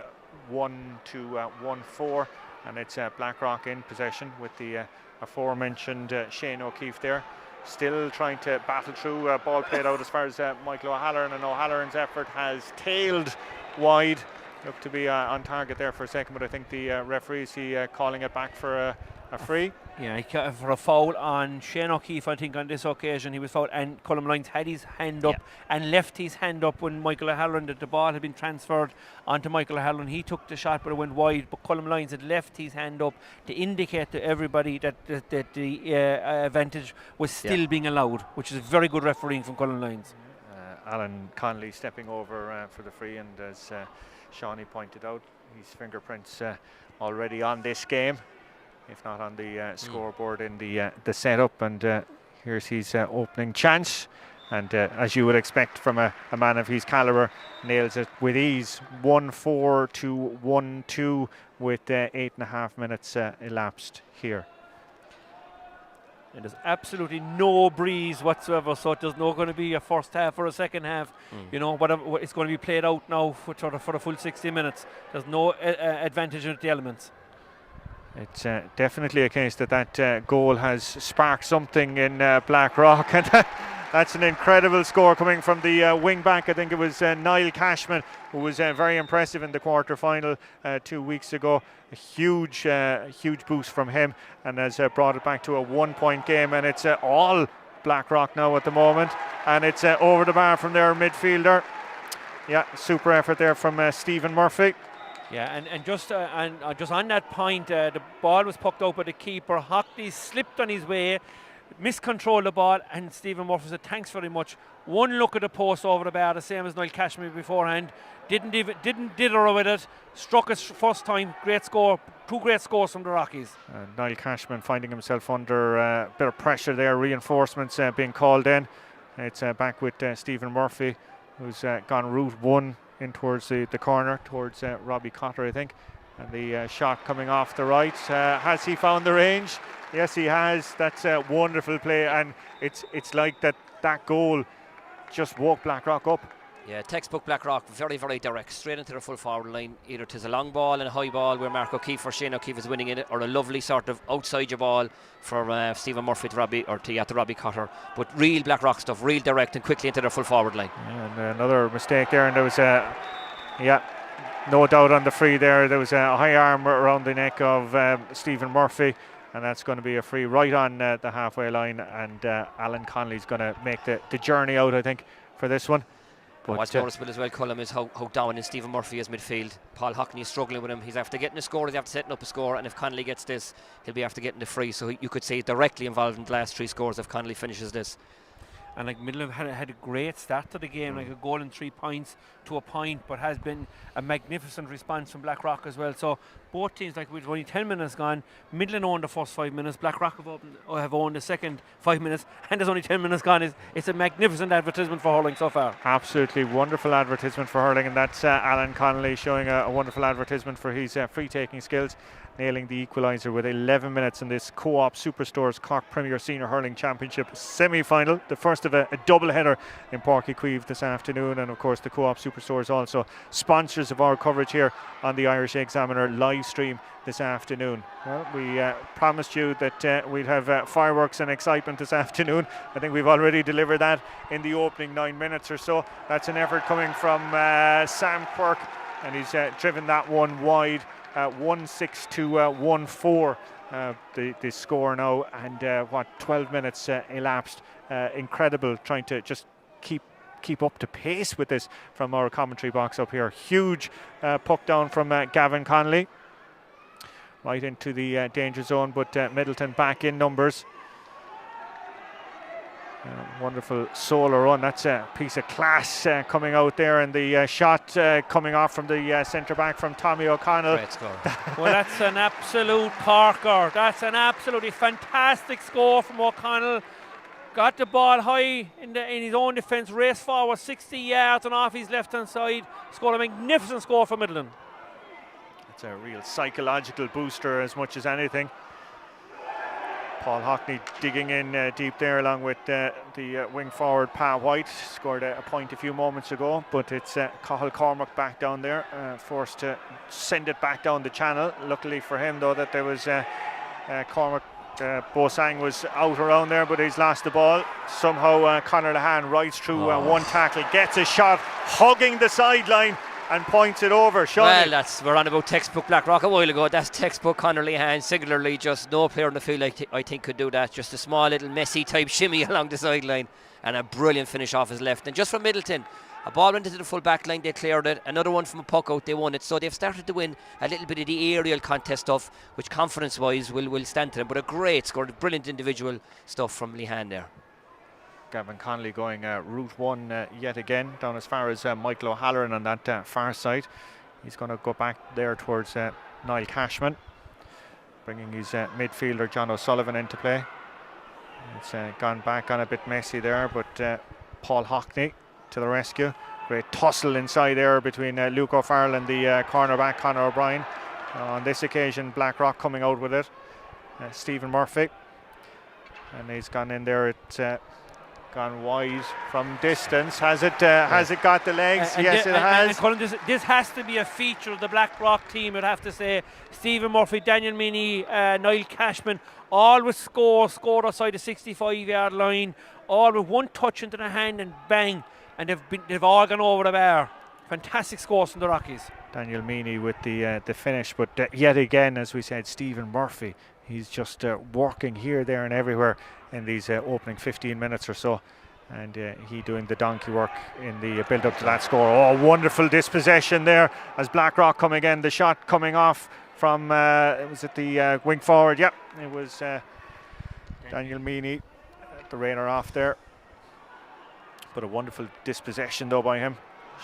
to 1-4, and it's Blackrock in possession with the aforementioned Shane O'Keefe there. Still trying to battle through, ball played out as far as Michael O'Halloran, and O'Halloran's effort has tailed wide. Looked to be on target there for a second, but I think the referee, is he calling it back for a free? Yeah, for a foul on Shane O'Keefe, I think on this occasion he was fouled, and Colm Lyons had his hand up and left his hand up when Michael O'Halloran, that the ball had been transferred onto Michael O'Halloran. He took the shot, but it went wide, but Colm Lyons had left his hand up to indicate to everybody that the advantage was still being allowed, which is very good refereeing from Colm Lyons. Alan Connolly stepping over for the free, and as Shawnee pointed out, his fingerprints already on this game, if not on the scoreboard in the setup. And here's his opening chance, and as you would expect from a man of his calibre, nails it with ease. 1-4 to 1-2 with 8.5 minutes elapsed here. And there's absolutely no breeze whatsoever, so there's not going to be a first half or a second half. You know, whatever, it's going to be played out now for the full 60 minutes. There's no advantage in the elements. It's definitely a case that goal has sparked something in Blackrock, and that's an incredible score coming from the wing back. I think it was Niall Cashman, who was very impressive in the quarter final 2 weeks ago. A huge boost from him, and has brought it back to a 1-point game, and it's all Blackrock now at the moment, and it's over the bar from their midfielder. Yeah, super effort there from Stephen Murphy. Yeah, and just on that point, the ball was pucked out by the keeper. Hockley slipped on his way, miscontrolled the ball, and Stephen Murphy said, "Thanks very much." One look at the post over the bar, the same as Niall Cashman beforehand. Didn't dither with it. Struck us first time. Great score. 2 great scores from the Rockies. Niall Cashman finding himself under a bit of pressure there. Reinforcements being called in. It's back with Stephen Murphy, who's gone route 1 in towards the corner, towards Robbie Cotter, I think. And the shot coming off the right. Has he found the range? Yes, he has. That's a wonderful play, and it's like that goal just woke Blackrock up. Yeah, textbook Blackrock, very, very direct, straight into the full forward line. Either 'tis a long ball and a high ball where Mark O'Keefe or Shane O'Keefe is winning it, or a lovely sort of outside your ball for Stephen Murphy to Robbie Cotter. But real Blackrock stuff, real direct and quickly into the full forward line. Yeah, and another mistake there, and there was no doubt on the free there. There was a high arm around the neck of Stephen Murphy, and that's going to be a free right on the halfway line, and Alan Connolly's going to make the journey out, I think, for this one. But what's noticeable as well, Colm, is how dominant Stephen Murphy is midfield. Paul Hockney is struggling with him. He's after getting a score, he's after setting up a score, and if Connolly gets this, he'll be after getting the free. So you could say he's directly involved in the last 3 scores if Connolly finishes this. And like Midleton had a great start to the game, like a goal and 3 points to a point, but has been a magnificent response from Blackrock as well. So both teams, like with only 10 minutes gone, Midleton owned the first 5 minutes, Blackrock have owned the second 5 minutes, and there's only 10 minutes gone. It's a magnificent advertisement for Hurling so far. Absolutely wonderful advertisement for Hurling, and that's Alan Connolly showing a wonderful advertisement for his free-taking skills, nailing the equaliser with 11 minutes in this Co-op Superstores Cork Premier Senior Hurling Championship semi-final, the first of a double header in Páirc Uí Chaoimh this afternoon. And of course the Co-op Superstores also sponsors of our coverage here on the Irish Examiner live stream this afternoon. Well, we promised you that we'd have fireworks and excitement this afternoon. I think we've already delivered that in the opening 9 minutes or so. That's an effort coming from Sam Quirk, and he's driven that one wide. 1-6 to 1-4 the score now, and 12 minutes elapsed. Incredible, trying to just keep up to pace with this from our commentary box up here. Huge puck down from Gavin Connolly right into the danger zone, but Midleton back in numbers. Wonderful solo run. That's a piece of class coming out there, and the shot coming off from the centre back from Tommy O'Connell. Great score. Well, that's an absolute corker. That's an absolutely fantastic score from O'Connell. Got the ball high in his own defence, raced forward 60 yards and off his left hand side. Scored a magnificent score for Midleton. It's a real psychological booster as much as anything. Paul Hockney digging in deep there along with the wing forward Pa White. Scored a point a few moments ago, but it's Cathal Cormac back down there, forced to send it back down the channel. Luckily for him though that there was Cormac Bosang was out around there, but he's lost the ball. Somehow Conor Lahan rides through one tackle, gets a shot, hugging the sideline and points it over. Shawnee. Well, we're on about textbook Blackrock a while ago. That's textbook Conor Lahan. Singularly, just no player in the field I think could do that. Just a small little Messi type shimmy along the sideline, and a brilliant finish off his left. And just from Midleton, a ball went into the full back line, they cleared it. Another one from a puck out, they won it. So they've started to win a little bit of the aerial contest stuff, which confidence wise will stand to them. But a great score, brilliant individual stuff from Lahan there. Gavin Connolly going route 1 yet again, down as far as Michael O'Halloran on that far side. He's going to go back there towards Niall Cashman, bringing his midfielder John O'Sullivan into play. It's gone back on a bit messy there, but Paul Hockney to the rescue. Great tussle inside there between Luke O'Farrell and the cornerback Conor O'Brien. On this occasion Blackrock coming out with it. Stephen Murphy, and he's gone in there. It's gone wide from distance. Has it got the legs? Yes, it has. And Colin, this has to be a feature of the Blackrock team, I'd have to say. Stephen Murphy, Daniel Meany, Niall Cashman, all with scored outside the 65-yard line, all with one touch into the hand and bang, and they've all gone over the bar. Fantastic scores from the Rockies. Daniel Meany with the finish, but yet again, as we said, Stephen Murphy, he's just working here, there and everywhere in these opening 15 minutes or so, and he doing the donkey work in the build up to that score. Oh, wonderful dispossession there as Blackrock come again. The shot coming off from was it the wing forward? Yep, it was Daniel Meany, the radar off there, but a wonderful dispossession though by him.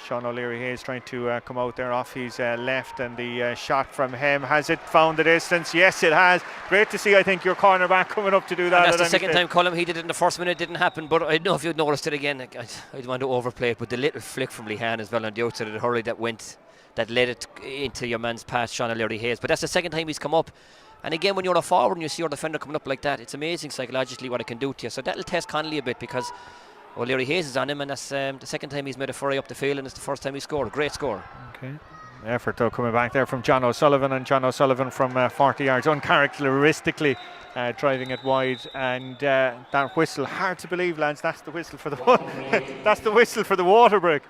Sean O'Leary-Hayes trying to come out there off his left, and the shot from him, has it found the distance? Yes, it has. Great to see, I think, your cornerback coming up to do that. And that's the second time, Colm. He did it in the first minute, didn't happen, but I don't know if you'd noticed it again. I'd want to overplay it, but the little flick from Lahan as well on the outside of the hurley that led it into your man's pass, Sean O'Leary-Hayes. But that's the second time he's come up. And again, when you're a forward and you see your defender coming up like that, it's amazing psychologically what it can do to you. So that'll test Connolly a bit, because O'Leary-Hayes is on him, and that's the second time he's made a foray up the field, and it's the first time he scored. A great score. Okay. Effort though coming back there from John O'Sullivan, and John O'Sullivan from 40 yards, uncharacteristically driving it wide, and that whistle, hard to believe, lads, that's the whistle for the that's the whistle for the water break.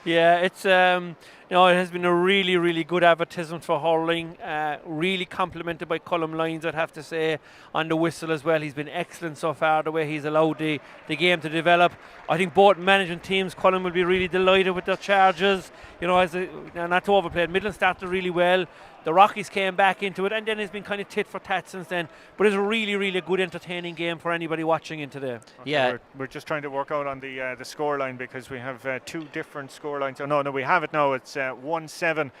Yeah, it's it has been a really, really good advertisement for Hurling. Really complimented by Colm Lyons, I'd have to say, on the whistle as well. He's been excellent so far, the way he's allowed the game to develop. I think both management teams, Colm will be really delighted with their charges. Not to overplay it, Midleton started really well. The Rockies came back into it, and then it's been kind of tit for tat since then. But it's a really, really good, entertaining game for anybody watching in today. Okay, Yeah. we're just trying to work out on the score line, because we have two different score lines. Oh, no, we have it now. It's 1-7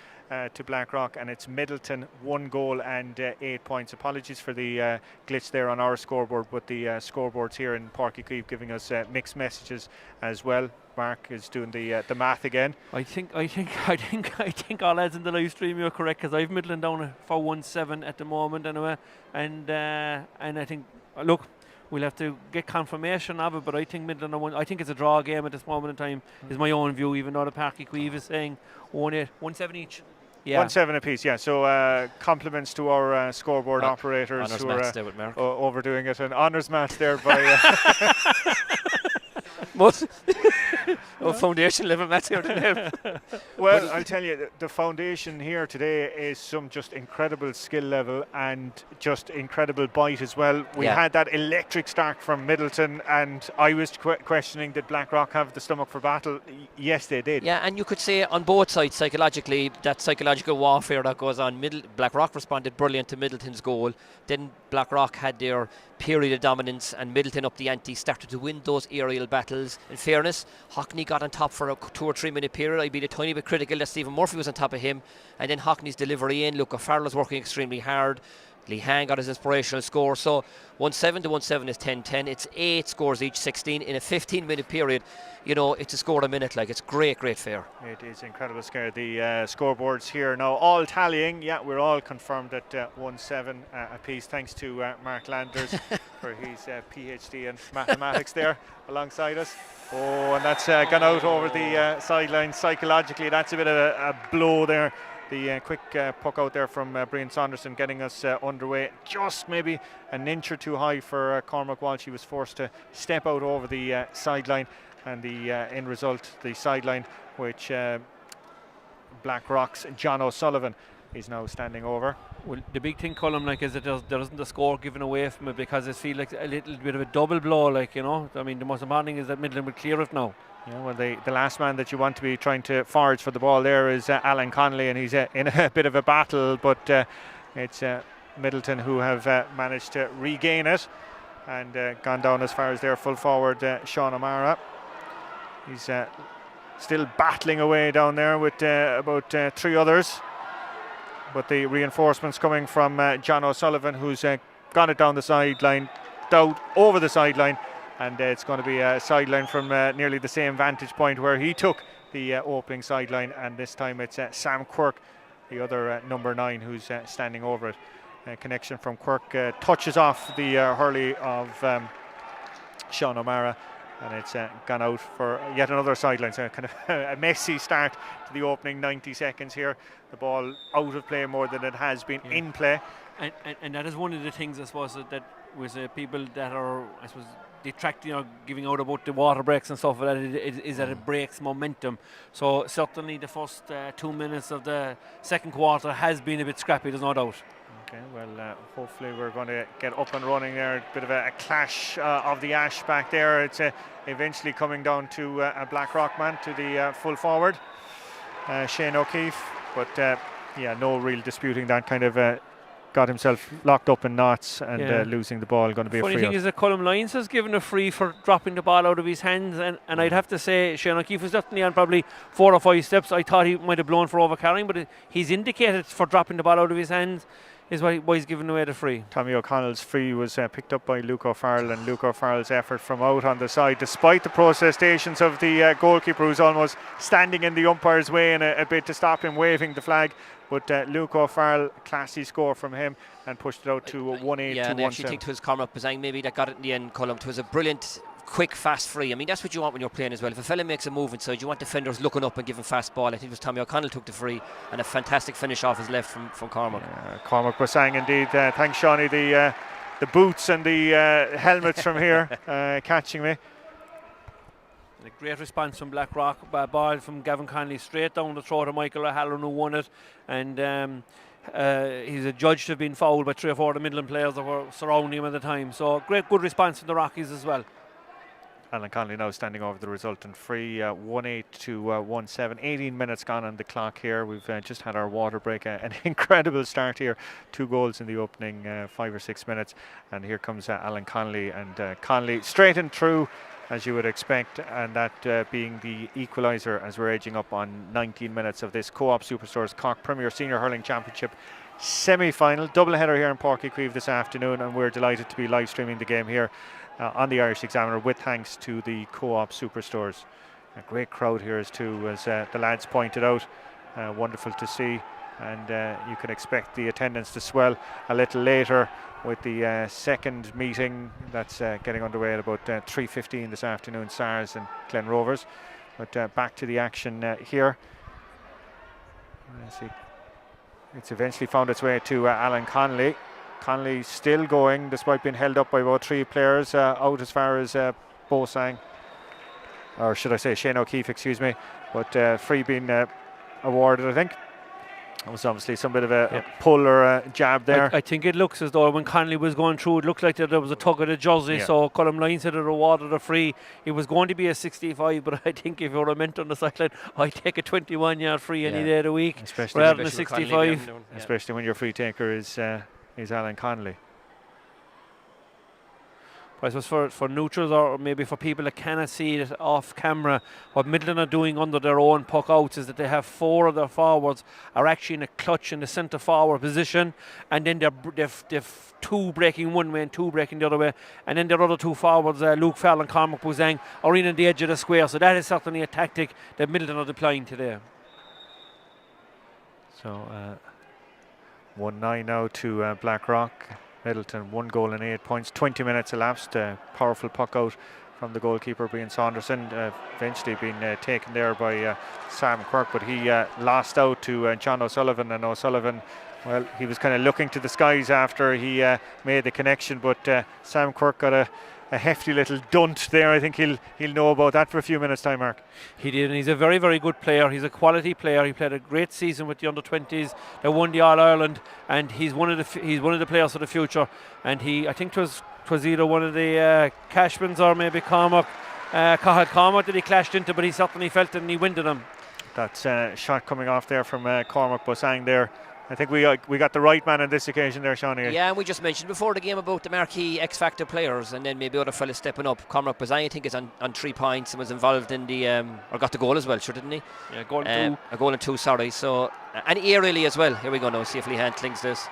to Blackrock, and it's Midleton 1 goal and 8 points. Apologies for the glitch there on our scoreboard, but the scoreboards here in Páirc Uí Chaoimh giving us mixed messages as well. Mark is doing the math again. I think our lads in the live stream, you're correct, because I've Midleton down for 1-7 at the moment anyway, and I think look, we'll have to get confirmation of it, but I think Midleton are one. I think it's a draw game at this moment in time. Is my own view, even though the Páirc Uí Chaoimh is saying 1-8, 1-7 each. Yeah. 1-7 apiece, yeah. So compliments to our scoreboard operators Honours who maths are there with Mark. overdoing it, and honours match there by. Most foundation level maths here today. Well, I'll tell you, the foundation here today is some just incredible skill level and just incredible bite as well. We Yeah. had that electric start from Midleton, and I was questioning, did Blackrock have the stomach for battle? Yes, they did. Yeah, and you could say on both sides psychologically, that psychological warfare that goes on. Blackrock responded brilliant to Midleton's goal. Then Blackrock had their period of dominance, and Midleton up the ante started to win those aerial battles. In fairness, Hockney got on top for a 2 or 3 minute period. I'd be a tiny bit critical that Stephen Murphy was on top of him, and then Hockney's delivery in. Luke O'Farrell was working extremely hard. Lee Han got his inspirational score. So 1-7 to 1-7 is 10-10. It's 8 scores each, 16 in a 15-minute period. It's a score a minute. Like, it's great fair. It is incredible scare. The scoreboards here now all tallying. Yeah, we're all confirmed at 1-7 apiece, thanks to Mark Landers for his PhD in mathematics there alongside us. Oh, and that's gone out over the sideline. Psychologically, that's a bit of a blow there. The quick puck out there from Brian Saunderson getting us underway, just maybe an inch or two high for Cormac Walsh. He was forced to step out over the sideline, and the end result, the sideline, which Blackrock's John O'Sullivan is now standing over. Well, the big thing, Colm, is that there isn't a score given away from it, because it feels like a little bit of a double blow. I mean, the most important thing is that Midleton will clear it now. Yeah, well, the last man that you want to be trying to forage for the ball there is Alan Connolly, and he's in a bit of a battle, but it's Midleton who have managed to regain it and gone down as far as their full forward, Sean O'Mara. He's still battling away down there with about 3 others, but the reinforcements coming from John O'Sullivan, who's got it down the sideline, down over the sideline, and it's going to be a sideline from nearly the same vantage point where he took the opening sideline, and this time it's Sam Quirk, the other number 9, who's standing over it. Connection from Quirk touches off the hurley of Sean O'Mara, and it's gone out for yet another sideline. So kind of a messy start to the opening 90 seconds here. The ball out of play more than it has been in play. And that is one of the things, I suppose, that was people that are, I suppose, detracting, giving out about the water breaks and stuff like that, is that it breaks momentum. So certainly the first 2 minutes of the second quarter has been a bit scrappy, there's no doubt. Okay, well, hopefully we're going to get up and running there. A bit of a clash of the ash back there. It's eventually coming down to a Blackrock man, to the full forward, Shane O'Keefe. But yeah, no real disputing that. Kind of got himself locked up in knots, and losing the ball, going to be a free. Funny thing is that Colm Lyons has given a free for dropping the ball out of his hands, and I'd have to say Shane O'Keefe was definitely on probably 4 or 5 steps. I thought he might have blown for overcarrying, but he's indicated for dropping the ball out of his hands is why he's giving away the free. Tommy O'Connell's free was picked up by Luke O'Farrell, and Luke O'Farrell's effort from out on the side, despite the protestations of the goalkeeper, who's almost standing in the umpire's way in a bit to stop him waving the flag. But Luke O'Farrell, classy score from him, and pushed it out to 1-8 to 1-7. Yeah, and I actually think it was Cormac Bazang maybe that got it in the end, Colm. It was a brilliant, quick, fast free. I mean, that's what you want when you're playing as well. If a fella makes a move inside, you want defenders looking up and giving fast ball. I think it was Tommy O'Connell took the free, and a fantastic finish off his left from Cormac. Cormac Bazang indeed. Thanks, Shawnee. The boots and the helmets from here catching me. A great response from Blackrock. Ball from Gavin Connolly straight down the throat of Michael O'Halloran, who won it. And he's adjudged to have been fouled by 3 or 4 of the Midland players that were surrounding him at the time. So good response from the Rockies as well. Alan Connolly now standing over the resultant free, 1-8 to 1-7. 18 minutes gone on the clock here. We've just had our water break. An incredible start here. 2 goals in the opening 5 or 6 minutes. And here comes Alan Connolly. And Connolly straight and through, as you would expect. And that being the equaliser as we're edging up on 19 minutes of this Co-op Superstores Cork Premier Senior Hurling Championship semi-final. Doubleheader here in Páirc Uí Chaoimh this afternoon. And we're delighted to be live streaming the game here on the Irish Examiner, with thanks to the Co-op Superstores. A great crowd here as too, as the lads pointed out. Wonderful to see, and you can expect the attendance to swell a little later with the second meeting that's getting underway at about 3:15 this afternoon, SARS and Glen Rovers. But back to the action here. See, it's eventually found its way to Alan Connolly. Connolly still going despite being held up by about 3 players out as far as Bosang, or should I say Shane O'Keefe, excuse me. But free being awarded, I think. It was obviously some bit of a pull or a jab there. I think it looks as though when Connolly was going through, it looked like there was a tug of the jersey. So Colm Lyons said it awarded a free. It was going to be a 65, but I think if you were meant on the sideline, I'd take a 21-yard free any day of the week, rather than a 65. Especially when your free taker is Alan Connolly. I suppose for neutrals, or maybe for people that cannot see it off camera, what Midleton are doing under their own puck outs is that they have 4 of their forwards are actually in a clutch in the centre forward position, and then they've 2 breaking one way and 2 breaking the other way, and then their other 2 forwards, Luke Farrell and Cormac Buzang, are in on the edge of the square. So that is certainly a tactic that Midleton are deploying today. So 1-9 now to Blackrock. Midleton 1 goal and 8 points. 20 minutes elapsed. Powerful puck out from the goalkeeper, Brian Saunderson. Eventually being taken there by Sam Quirk, but he lost out to John O'Sullivan. And O'Sullivan, well, he was kind of looking to the skies after he made the connection, but Sam Quirk got a hefty little dunt there. I think he'll know about that for a few minutes' time, Mark. He did, and he's a very, very good player. He's a quality player. He played a great season with the under-20s. They won the All-Ireland, and he's one of the players for the future. And I think it was either one of the Cashmans or maybe Cormac that he clashed into, but he certainly felt it and he winded him. That shot coming off there from Cormac Bosang there. I think we got the right man on this occasion there, Sean. Yeah, and we just mentioned before the game about the marquee X-Factor players, and then maybe other fellas stepping up. Cormac Bozang, I think, is on 3 points and was involved in the or got the goal as well, sure, didn't he? Yeah, a goal and 2. A goal and 2, sorry. So and Early as well. Here we go now. See if Lehan clings this.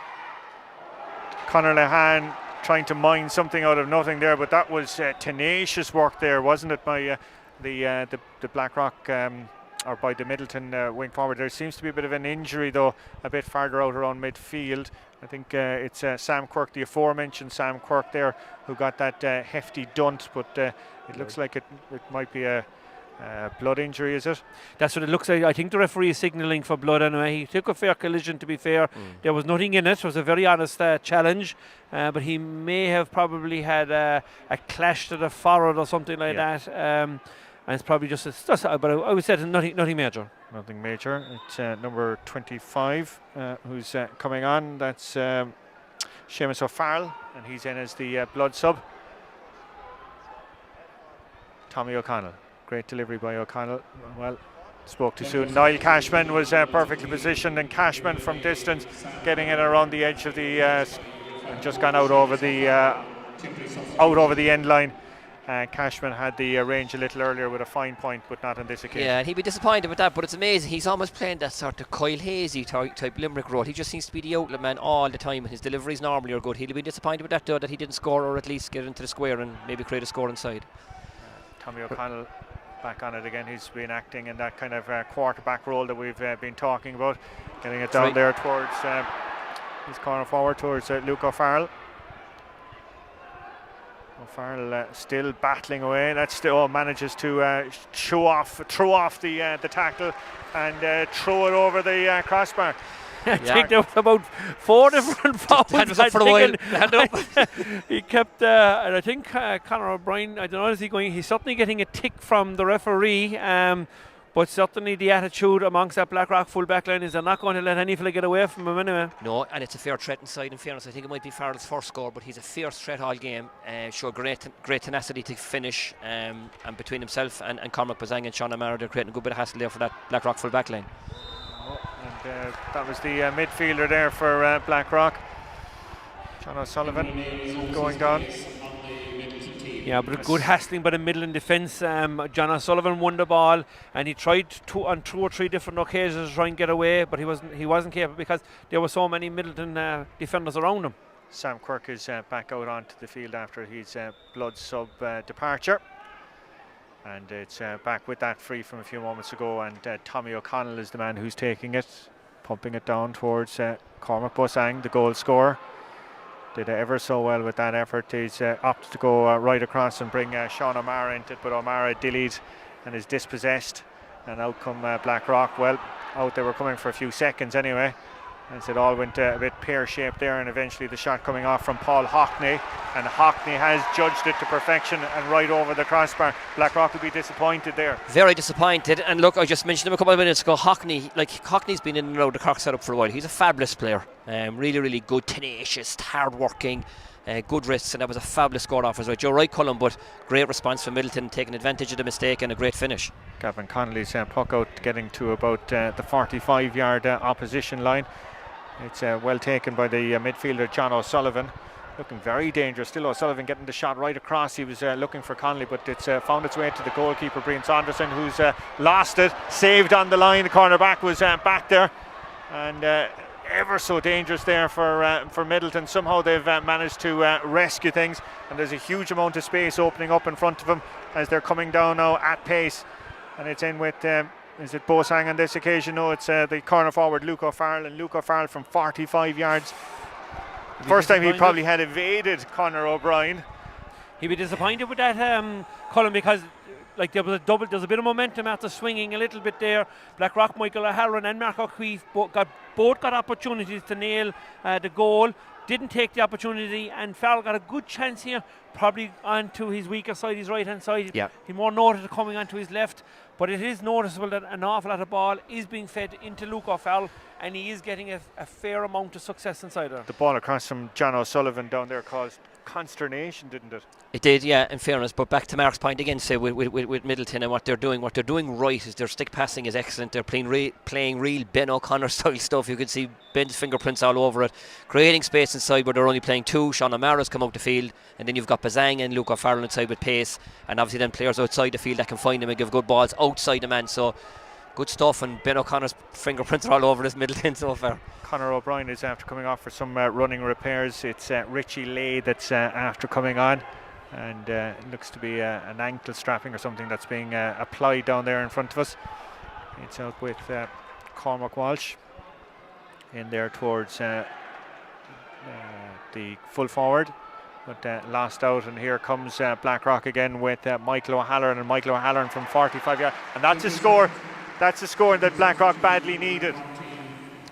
Conor Lehan trying to mine something out of nothing there, but that was tenacious work there, wasn't it, by the Blackrock. Or by the Midleton wing forward. There seems to be a bit of an injury though, a bit farther out around midfield. I think it's Sam Quirk, the aforementioned Sam Quirk there, who got that hefty dunt, but it looks like it might be a blood injury, is it? That's what it looks like. I think the referee is signalling for blood anyway. He took a fair collision, to be fair. There was nothing in it. It was a very honest challenge, but he may have probably had a clash to the forward or something like that. And it's probably just but I would say nothing major. Nothing major. It's number 25 who's coming on. That's Seamus O'Farrell, and he's in as the blood sub. Tommy O'Connell. Great delivery by O'Connell. Well, spoke too soon. Niall Cashman was perfectly positioned, and Cashman from distance getting it around the edge of the just gone out over the end line. Cashman had the range a little earlier with a fine point, but not on this occasion. Yeah, and he'd be disappointed with that, but it's amazing. He's almost playing that sort of Kyle Hazy type Limerick role. He just seems to be the outlet man all the time, and his deliveries normally are good. He'll be disappointed with that, though, that he didn't score, or at least get into the square and maybe create a score inside. Tommy O'Connell back on it again. He's been acting in that kind of quarterback role that we've been talking about, getting it down there towards his corner forward, towards Luke O'Farrell. O'Farrell still battling away. That still manages to throw off the tackle and throw it over the crossbar. I think there was about 4 different fouls. Hand was up for a while. Hand up. He kept, and I think Conor O'Brien, I don't know, is he going? He's certainly getting a tick from the referee. But certainly the attitude amongst that Blackrock full back line is they're not going to let any fella get away from him anyway. No, and it's a fair threat inside. In fairness, I think it might be Farrell's first score, but he's a fierce threat all game. Showed great tenacity to finish. And between himself and Cormac Bazang and Sean O'Mara, they're creating a good bit of hassle there for that Blackrock full back line. And that was the midfielder there for Blackrock. John O'Sullivan going down. Yeah, but a good hassling by the Midleton defence. John O'Sullivan won the ball, and he tried on 2 or 3 different occasions to try and get away, but he wasn't capable because there were so many Midleton defenders around him. Sam Quirk is back out onto the field after his blood sub departure. And it's back with that free from a few moments ago, and Tommy O'Connell is the man who's taking it, pumping it down towards Cormac Bazang, the goal scorer. Did ever so well with that effort. He's opted to go right across and bring Sean O'Mara into it, but O'Mara dillied and is dispossessed. And out come Blackrock. Well, out they were coming for a few seconds anyway. As it all went a bit pear-shaped there, and eventually the shot coming off from Paul Hockney, and Hockney has judged it to perfection and right over the crossbar. Blackrock will be disappointed there. Very disappointed, and look, I just mentioned him a couple of minutes ago. Hockney's been in and out of the Cork setup for a while. He's a fabulous player, really good, tenacious, hard-working, good wrists, and that was a fabulous score off his right. You're right, Colm, but great response from Midleton, taking advantage of the mistake and a great finish. Gavin Connolly's puck out, getting to about the 45-yard opposition line. It's well taken by the midfielder John O'Sullivan, looking very dangerous. Still O'Sullivan getting the shot right across. He was looking for Connolly, but it's found its way to the goalkeeper Brian Saunderson, who's lost it, saved on the line. The cornerback was back there, and ever so dangerous there for Midleton. Somehow they've managed to rescue things, and there's a huge amount of space opening up in front of them as they're coming down now at pace, and it's in with is it Bosang on this occasion? No, it's the corner forward Luke O'Farrell, and Luke O'Farrell from 45 yards. First time he probably had evaded Conor O'Brien. He'd be disappointed with that, Colm, because like there's a bit of momentum after swinging a little bit there. Blackrock, Michael O'Halloran and Mark O'Keefe both got opportunities to nail the goal. Didn't take the opportunity, and Farrell got a good chance here, probably onto his weaker side, his right hand side. Yeah. He more noted coming onto his left, but it is noticeable that an awful lot of ball is being fed into Luke O'Farrell, and he is getting a fair amount of success inside there. The ball across from John O'Sullivan down there caused consternation, didn't it? It did, yeah, in fairness. But back to Mark's point again, say with Midleton and what they're doing right is their stick passing is excellent. They're playing real Ben O'Connor style stuff. You can see Ben's fingerprints all over it, creating space inside where they're only playing 2. Sean O'Mara's come out the field, and then you've got Bazang and Luke O'Farrell inside with pace, and obviously then players outside the field that can find them and give good balls outside the man. So good stuff, and Ben O'Connor's fingerprints are all over this Midleton so far. Conor O'Brien is after coming off for some running repairs. It's Richie Lay that's after coming on, and it looks to be an ankle strapping or something that's being applied down there in front of us. It's out with Cormac Walsh in there towards the full forward, but lost out, and here comes Blackrock again with Michael O'Halloran, and Michael O'Halloran from 45 yards, and that's a score. That's a score that Blackrock badly needed.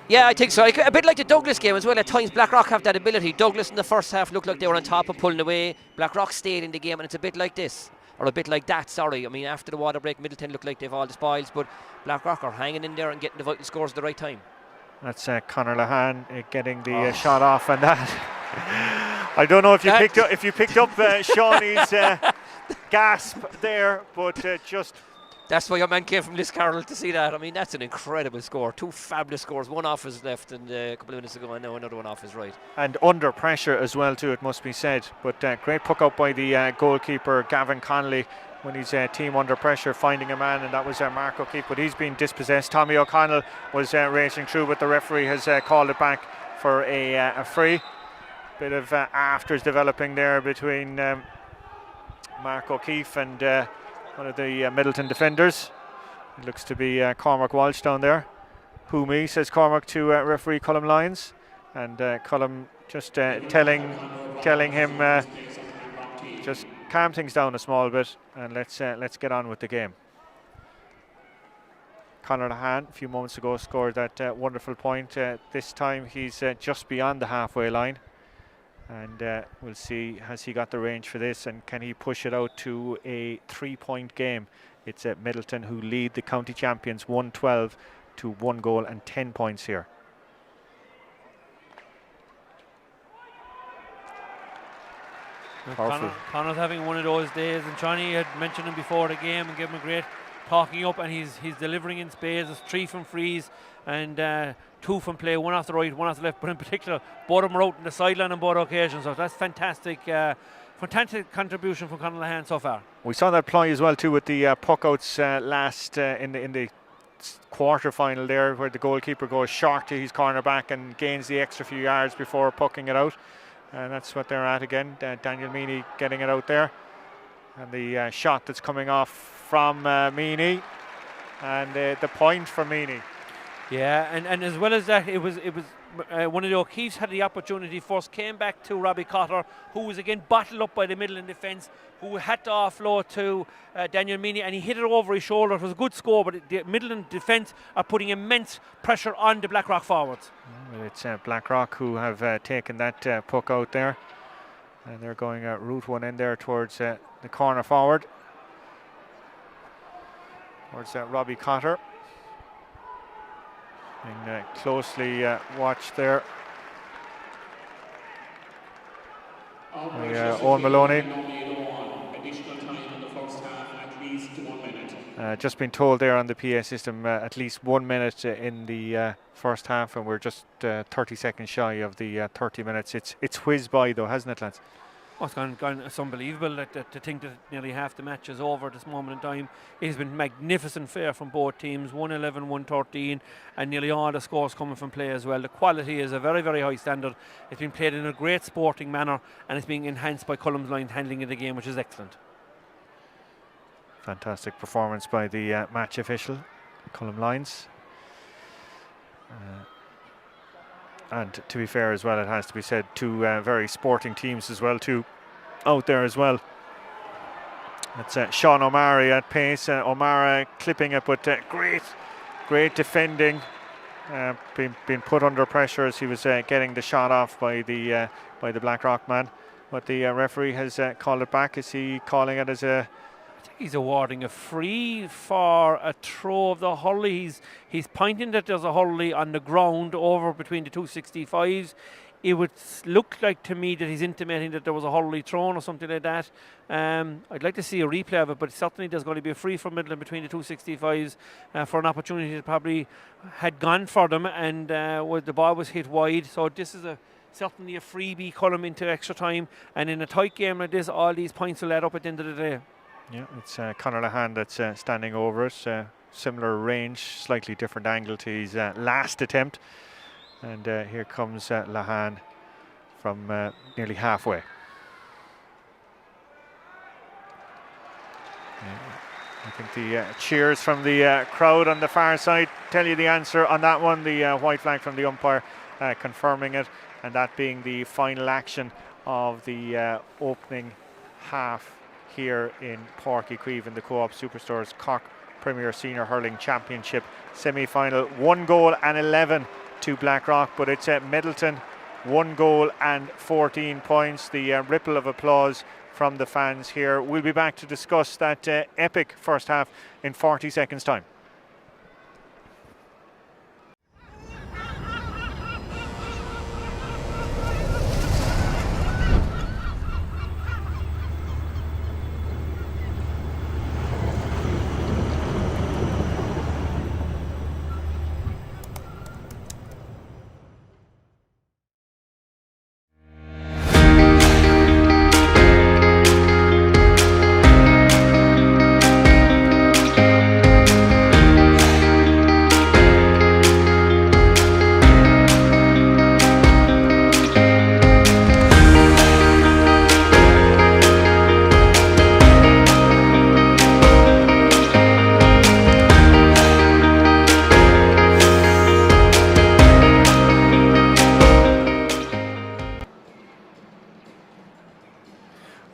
Yeah, I think so. A bit like the Douglas game as well. At times Blackrock have that ability. Douglas in the first half looked like they were on top and pulling away. Blackrock stayed in the game, and it's a bit like this, or a bit like that, sorry. I mean, after the water break, Midleton looked like they've all the spoils, but Blackrock are hanging in there and getting the vital scores at the right time. That's Conor Lahan getting the shot off, and that I don't know if you picked up Shawnee's gasp there, but just. That's why your man came from Liscarroll to see that. I mean, that's an incredible score. 2 fabulous scores. One off his left, and a couple of minutes ago, and now another one off his right. And under pressure as well, too, it must be said. But great puck out by the goalkeeper, Gavin Connolly, when his team under pressure, finding a man, and that was Mark O'Keefe. But he's been dispossessed. Tommy O'Connell was racing through, but the referee has called it back for a free. Bit of afters developing there between Mark O'Keefe and one of the Midleton defenders. It looks to be Cormac Walsh down there. Who me, says Cormac to referee Colm Lyons, and Colm just telling him just calm things down a small bit, and let's get on with the game. Conor Lahan a few moments ago scored that wonderful point. This time he's just beyond the halfway line, and we'll see, has he got the range for this, and can he push it out to a 3-point game. It's Midleton who lead the county champions 112 to 1 goal and 10 points here. Connor's having one of those days, and Johnny had mentioned him before the game and gave him a great talking up, and he's delivering in spades. It's 3 from frees and 2 from play, 1 off the right, 1 off the left, but in particular both of them are out in the sideline on both occasions, so that's fantastic. Fantastic contribution from Conor Lahan so far. We saw that ploy as well too with the puck outs last in the quarter final there, where the goalkeeper goes short to his corner back and gains the extra few yards before pucking it out, and that's what they're at again. Daniel Meany getting it out there, and the shot that's coming off from Meany, and the point for Meany. Yeah, and as well as that, it was one of the O'Keefes had the opportunity first, came back to Robbie Cotter, who was again bottled up by the Midleton defence, who had to offload to Daniel Meany, and he hit it over his shoulder. It was a good score, but the Midleton defence are putting immense pressure on the Blackrock forwards. Well, it's Blackrock who have taken that puck out there, and they're going route one in there towards the corner forward, towards Robbie Cotter. And closely watched there. Owen Maloney. Just been told there on the PA system at least 1 minute in the first half, and we're just 30 seconds shy of the 30 minutes. It's whizzed by though, hasn't it, lads? Oh, it's unbelievable to think that nearly half the match is over at this moment in time. It has been magnificent fare from both teams, 111, 113, and nearly all the scores coming from play as well. The quality is a very, very high standard. It's been played in a great sporting manner, and it's being enhanced by Colm's line handling of the game, which is excellent. Fantastic performance by the match official, Colm Lines. And to be fair as well, it has to be said, 2 very sporting teams as well too out there as well. It's Sean O'Mara at pace. O'Mara clipping it, but great defending. Being put under pressure as he was getting the shot off by the Blackrock man. But the referee has called it back. Is he calling it as a... I think he's awarding a free for a throw of the Hurley. He's pointing that there's a Hurley on the ground over between the 265s. It would look like to me that he's intimating that there was a Hurley thrown or something like that. I'd like to see a replay of it, but certainly there's going to be a free for Midleton between the 265s for an opportunity that probably had gone for them, and the ball was hit wide. So this is certainly a freebie column into extra time, and in a tight game like this, all these points will add up at the end of the day. Yeah, it's Conor Lahan that's standing over us. Similar range, slightly different angle to his last attempt. And here comes Lahan from nearly halfway. I think the cheers from the crowd on the far side tell you the answer on that one. The white flag from the umpire confirming it, and that being the final action of the opening half here in Páirc Uí Chaoimh in the Co-op Superstores Cork Premier Senior Hurling Championship semi-final. 1 goal and 11 to Blackrock, but it's at Midleton, 1 goal and 14 points. The ripple of applause from the fans here. We'll be back to discuss that epic first half in 40 seconds time.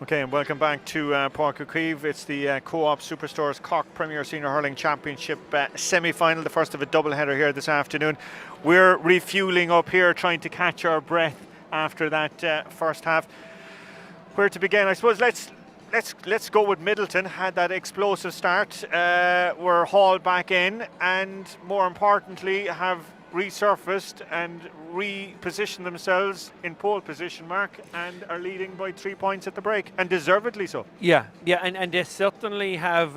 Okay, and welcome back to Páirc Uí Chaoimh. It's the Co-op Superstores Cork Premier Senior Hurling Championship semi-final, the first of a doubleheader here this afternoon. We're refueling up here, trying to catch our breath after that first half. Where to begin? I suppose let's go with Midleton. Had that explosive start, were hauled back in, and more importantly, have resurfaced and repositioned themselves in pole position, Mark, and are leading by 3 points at the break, and deservedly so. Yeah, and they certainly have.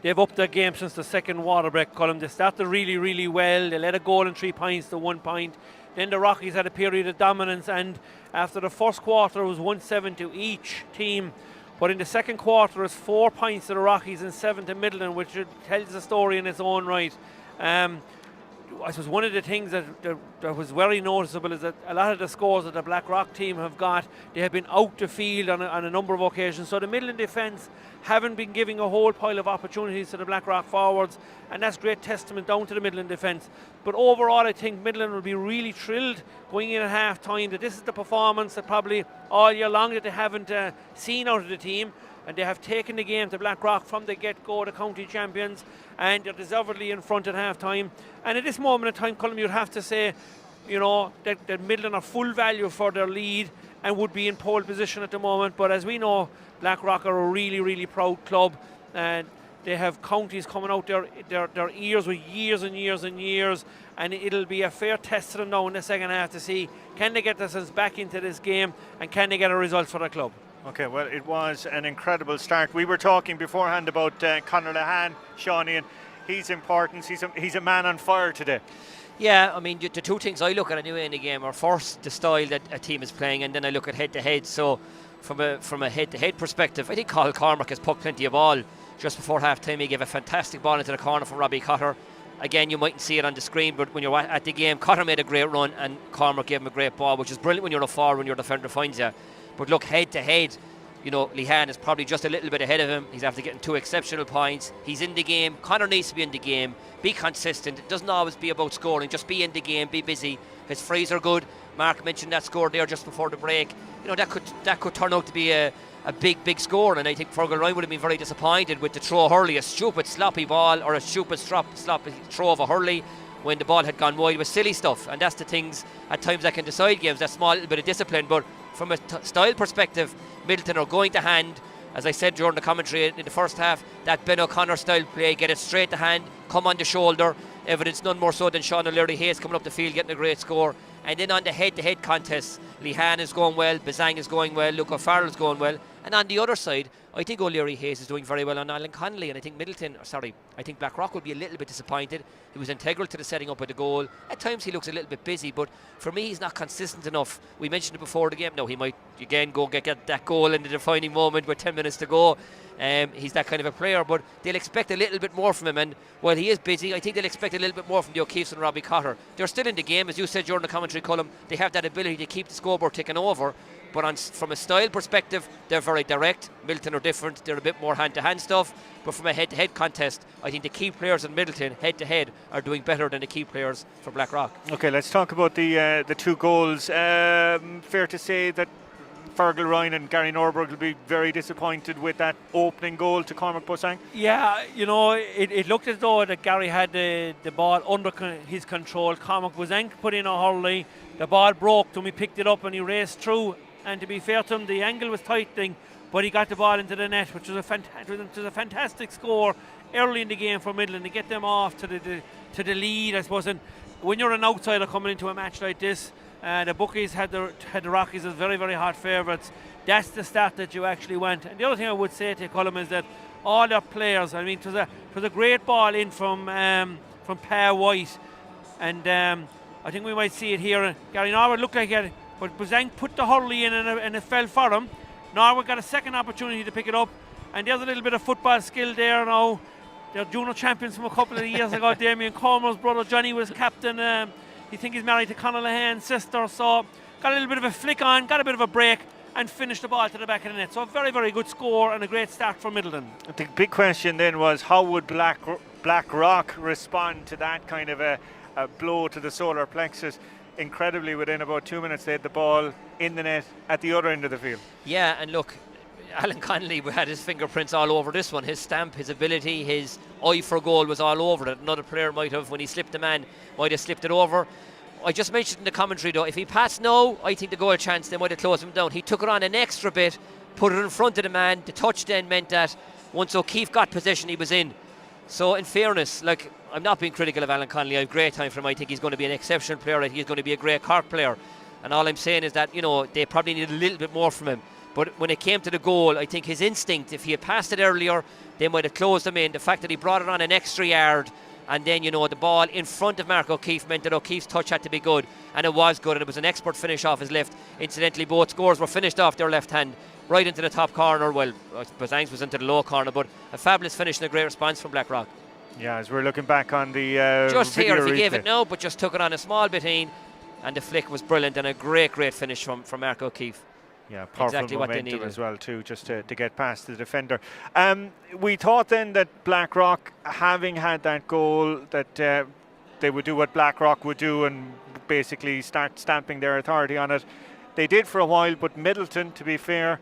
They've upped their game since the second water break, Colm. They started really, really well. They led a goal in 3 points to 1 point. Then the Rockies had a period of dominance, and after the first quarter, it was 1-7 to each team. But in the second quarter, it's 4 points to the Rockies and 7 to Midleton, which tells a story in its own right. I suppose one of the things that was very noticeable is that a lot of the scores that the Blackrock team have got, they have been out the field on a number of occasions. So the Midland defence haven't been giving a whole pile of opportunities to the Blackrock forwards, and that's great testament down to the Midland defence. But overall, I think Midland will be really thrilled going in at half time that this is the performance that probably all year long that they haven't seen out of the team. And they have taken the game to Blackrock from the get-go, the county champions, and they're deservedly in front at half-time. And at this moment in time, Colm, you'd have to say, you know, that Midland are full value for their lead and would be in pole position at the moment. But as we know, Blackrock are a really, really proud club, and they have counties coming out their ears with years and years and years, and it'll be a fair test to them now in the second half to see can they get themselves back into this game and can they get a result for their club. Okay, well, it was an incredible start. We were talking beforehand about Conor Lehane, Shawnee, and his importance. He's a man on fire today. Yeah, I mean, the two things I look at anyway in the game are first the style that a team is playing, and then I look at head-to-head. So from a head-to-head perspective, I think Colm Cormac has poked plenty of ball. Just before half-time, he gave a fantastic ball into the corner from Robbie Cotter. Again, you mightn't see it on the screen, but when you're at the game, Cotter made a great run, and Cormac gave him a great ball, which is brilliant when you're a forward, when your defender finds you. But look, head-to-head, you know, Lehane is probably just a little bit ahead of him. He's after getting 2 exceptional points. He's in the game. Conor needs to be in the game. Be consistent. It doesn't always be about scoring. Just be in the game. Be busy. His frees are good. Mark mentioned that score there just before the break. You know, that could turn out to be a big score, and I think Fergal Ryan would have been very disappointed with the throw of Hurley, a stupid sloppy ball or a stupid sloppy throw of a Hurley when the ball had gone wide. With silly stuff, and that's the things at times that can decide games, that small little bit of discipline. But from a style perspective, Midleton are going to hand, as I said during the commentary in the first half, that Ben O'Connor style play, get it straight to hand, come on the shoulder, evidence none more so than Sean O'Leary Hayes coming up the field getting a great score. And then on the head-to-head contests, Lehane is going well, Bazang is going well, Luke O'Farrell is going well, and on the other side, I think O'Leary Hayes is doing very well on Alan Connolly, and I think Blackrock will be a little bit disappointed. He was integral to the setting up of the goal. At times he looks a little bit busy, but for me he's not consistent enough. We mentioned it before the game. Now he might again go get that goal in the defining moment with 10 minutes to go. He's that kind of a player, but they'll expect a little bit more from him, and while he is busy, I think they'll expect a little bit more from the O'Keefes and Robbie Cotter. They're still in the game, as you said during the commentary column. They have that ability to keep the scoreboard ticking over, but from a style perspective, they're very direct. Midleton are different. They're a bit more hand-to-hand stuff, but from a head-to-head contest, I think the key players in Midleton, head-to-head, are doing better than the key players for Blackrock. Okay, let's talk about the 2 goals. Fair to say that Fergal Ryan and Gary Norberg will be very disappointed with that opening goal to Cormac Bazang. Yeah, you know, it looked as though that Gary had the ball under his control. Cormac Bazang put in a hurley. The ball broke to him, he picked it up and he raced through. And to be fair to him, the angle was tightening, but he got the ball into the net, which was a fantastic score early in the game for Midland to get them off to the lead, I suppose. And when you're an outsider coming into a match like this, the bookies had the Rockies as very, very hot favourites. That's the start that you actually want. And the other thing I would say to you, Colm, is that all their players, I mean, it was a great ball in from Per White, and I think we might see it here. Gary Norwood looked like it, but Bazang put the hurley in and it fell for him. Norwood got a second opportunity to pick it up, and there's a little bit of football skill there now. They're junior champions from a couple of years ago. Damien Coleman's brother Johnny was captain. I think he's married to Conor Lehane's sister, so got a little bit of a flick on, got a bit of a break, and finished the ball to the back of the net. So a very, very good score and a great start for Midleton. The big question then was, how would Blackrock respond to that kind of a blow to the solar plexus? Incredibly, within about 2 minutes, they had the ball in the net at the other end of the field. Yeah, and look, Alan Connolly had his fingerprints all over this one. His stamp, his ability, his eye for goal was all over it. Another player might have, when he slipped the man, might have slipped it over. I just mentioned in the commentary though, if he passed now, I think the goal chance, they might have closed him down. He took it on an extra bit, put it in front of the man. The touch then meant that once O'Keefe got possession, he was in. So in fairness, like, I'm not being critical of Alan Connolly. I have great time for him. I think he's going to be an exceptional player. I think he's going to be a great Cork player. And all I'm saying is that, you know, they probably need a little bit more from him. But when it came to the goal, I think his instinct, if he had passed it earlier, they might have closed him in. The fact that he brought it on an extra yard, and then, you know, the ball in front of Mark O'Keefe meant that O'Keefe's touch had to be good, and it was good, and it was an expert finish off his left. Incidentally, both scores were finished off their left hand, right into the top corner. Well, Bazangs was into the low corner, but a fabulous finish and a great response from Blackrock. Yeah, as we're looking back on the just here, if he gave replay. it now, but just took it on a small bit in, and the flick was brilliant, and a great finish from Mark O'Keefe. Yeah, powerful Exactly what they momentum needed as well too, just to get past the defender. We thought then that Blackrock, having had that goal, that they would do what Blackrock would do and basically start stamping their authority on it. They did for a while, but Midleton, to be fair,